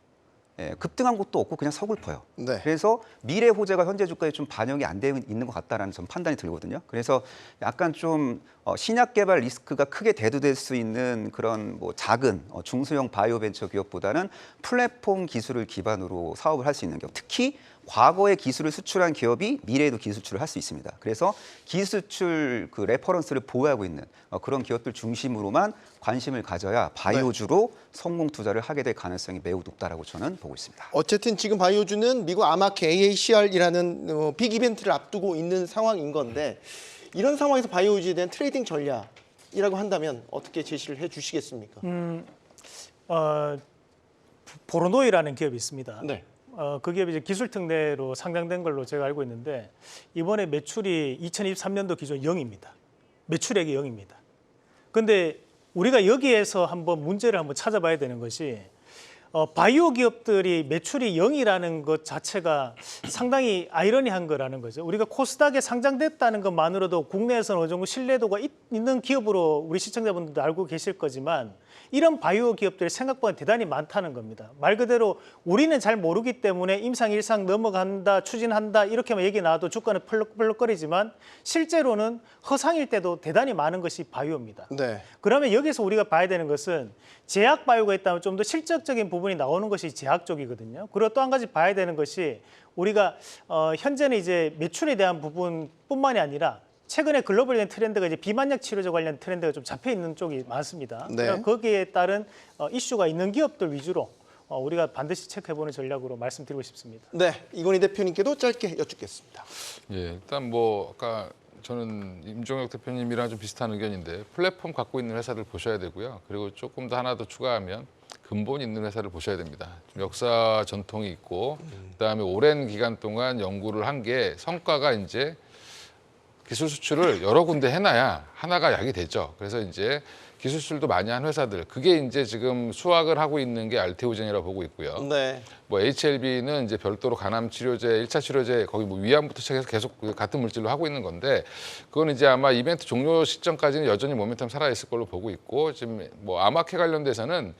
[SPEAKER 3] 예, 급등한 것도 없고 그냥 서글퍼요.
[SPEAKER 1] 네.
[SPEAKER 3] 그래서 미래 호재가 현재 주가에 좀 반영이 안 되고 있는 것 같다라는 전 판단이 들거든요. 그래서 약간 좀 신약 개발 리스크가 크게 대두될 수 있는 그런 뭐 작은 중소형 바이오 벤처 기업보다는 플랫폼 기술을 기반으로 사업을 할 수 있는 기업, 특히 과거에 기술을 수출한 기업이 미래에도 기술 수출을 할 수 있습니다. 그래서 기술 수출 그 레퍼런스를 보유하고 있는 그런 기업들 중심으로만 관심을 가져야 바이오주로 성공 투자를 하게 될 가능성이 매우 높다라고 저는 보고 있습니다.
[SPEAKER 1] 어쨌든 지금 바이오주는 미국 아마케 AACR이라는 빅 이벤트를 앞두고 있는 상황인 건데, 이런 상황에서 바이오주에 대한 트레이딩 전략이라고 한다면 어떻게 제시를 해주시겠습니까?
[SPEAKER 4] 보로노이라는 기업이 있습니다.
[SPEAKER 1] 네.
[SPEAKER 4] 그 기업이 이제 기술 특례로 상장된 걸로 제가 알고 있는데, 이번에 매출이 2023년도 기준 0입니다. 매출액이 0입니다. 근데 우리가 여기에서 한번 문제를 한번 찾아봐야 되는 것이, 바이오 기업들이 매출이 0이라는 것 자체가 상당히 아이러니한 거라는 거죠. 우리가 코스닥에 상장됐다는 것만으로도 국내에서는 어느 정도 신뢰도가 있는 기업으로 우리 시청자분들도 알고 계실 거지만, 이런 바이오 기업들이 생각보다 대단히 많다는 겁니다. 말 그대로 우리는 잘 모르기 때문에 임상일상 넘어간다, 추진한다 이렇게만 얘기 나와도 주가는 펄럭펄럭거리지만, 실제로는 허상일 때도 대단히 많은 것이 바이오입니다.
[SPEAKER 1] 네.
[SPEAKER 4] 그러면 여기서 우리가 봐야 되는 것은 제약 바이오가 있다면 좀 더 실적적인 부분이 나오는 것이 제약 쪽이거든요. 그리고 또 한 가지 봐야 되는 것이, 우리가 현재는 이제 매출에 대한 부분뿐만이 아니라 최근에 글로벌적인 트렌드가 이제 비만약 치료제 관련 트렌드가 좀 잡혀 있는 쪽이 많습니다.
[SPEAKER 1] 네.
[SPEAKER 4] 그러니까 거기에 따른 이슈가 있는 기업들 위주로 우리가 반드시 체크해보는 전략으로 말씀드리고 싶습니다.
[SPEAKER 1] 네, 이건희 대표님께도 짧게 여쭙겠습니다.
[SPEAKER 2] 예, 일단 뭐 아까 저는 임종혁 대표님이랑 좀 비슷한 의견인데, 플랫폼 갖고 있는 회사들 보셔야 되고요. 그리고 조금 더 하나 더 추가하면 근본 있는 회사를 보셔야 됩니다. 좀 역사 전통이 있고 그다음에 오랜 기간 동안 연구를 한 게 성과가 이제 기술 수출을 여러 군데 해놔야 하나가 약이 되죠. 그래서 이제 기술 수출도 많이 한 회사들 그게 이제 지금 수확을 하고 있는 게 알테오젠이라고 보고 있고요.
[SPEAKER 1] 네.
[SPEAKER 2] 뭐 HLB는 이제 별도로 간암 치료제, 1차 치료제 거기 뭐 위암부터 시작해서 계속 같은 물질로 하고 있는 건데 그건 이제 아마 이벤트 종료 시점까지는 여전히 모멘텀 살아 있을 걸로 보고 있고 지금 뭐 아마케 관련돼서는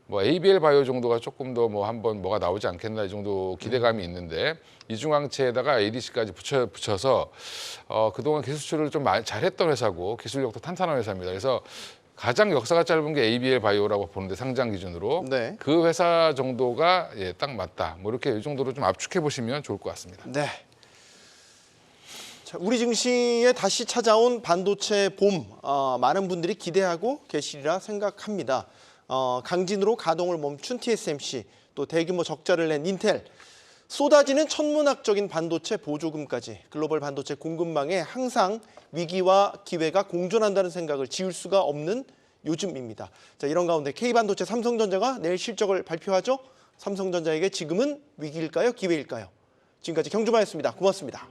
[SPEAKER 2] 뭐 ABL 바이오 정도가 조금 더 뭐 한번 뭐가 나오지 않겠나 이 정도 기대감이 있는데 이중항체에다가 ADC까지 붙여서 그동안 기술 수출을 좀 잘했던 회사고 기술력도 탄탄한 회사입니다. 그래서 가장 역사가 짧은 게 ABL 바이오라고 보는데 상장 기준으로
[SPEAKER 1] 네.
[SPEAKER 2] 그 회사 정도가 예, 딱 맞다. 뭐 이렇게 이 정도로 좀 압축해 보시면 좋을 것 같습니다.
[SPEAKER 1] 네. 자, 우리 증시에 다시 찾아온 반도체 봄, 많은 분들이 기대하고 계시리라 생각합니다. 강진으로 가동을 멈춘 TSMC, 또 대규모 적자를 낸 인텔, 쏟아지는 천문학적인 반도체 보조금까지 글로벌 반도체 공급망에 항상 위기와 기회가 공존한다는 생각을 지울 수가 없는 요즘입니다. 자, 이런 가운데 K반도체 삼성전자가 내일 실적을 발표하죠. 삼성전자에게 지금은 위기일까요? 기회일까요? 지금까지 경주마였습니다. 고맙습니다.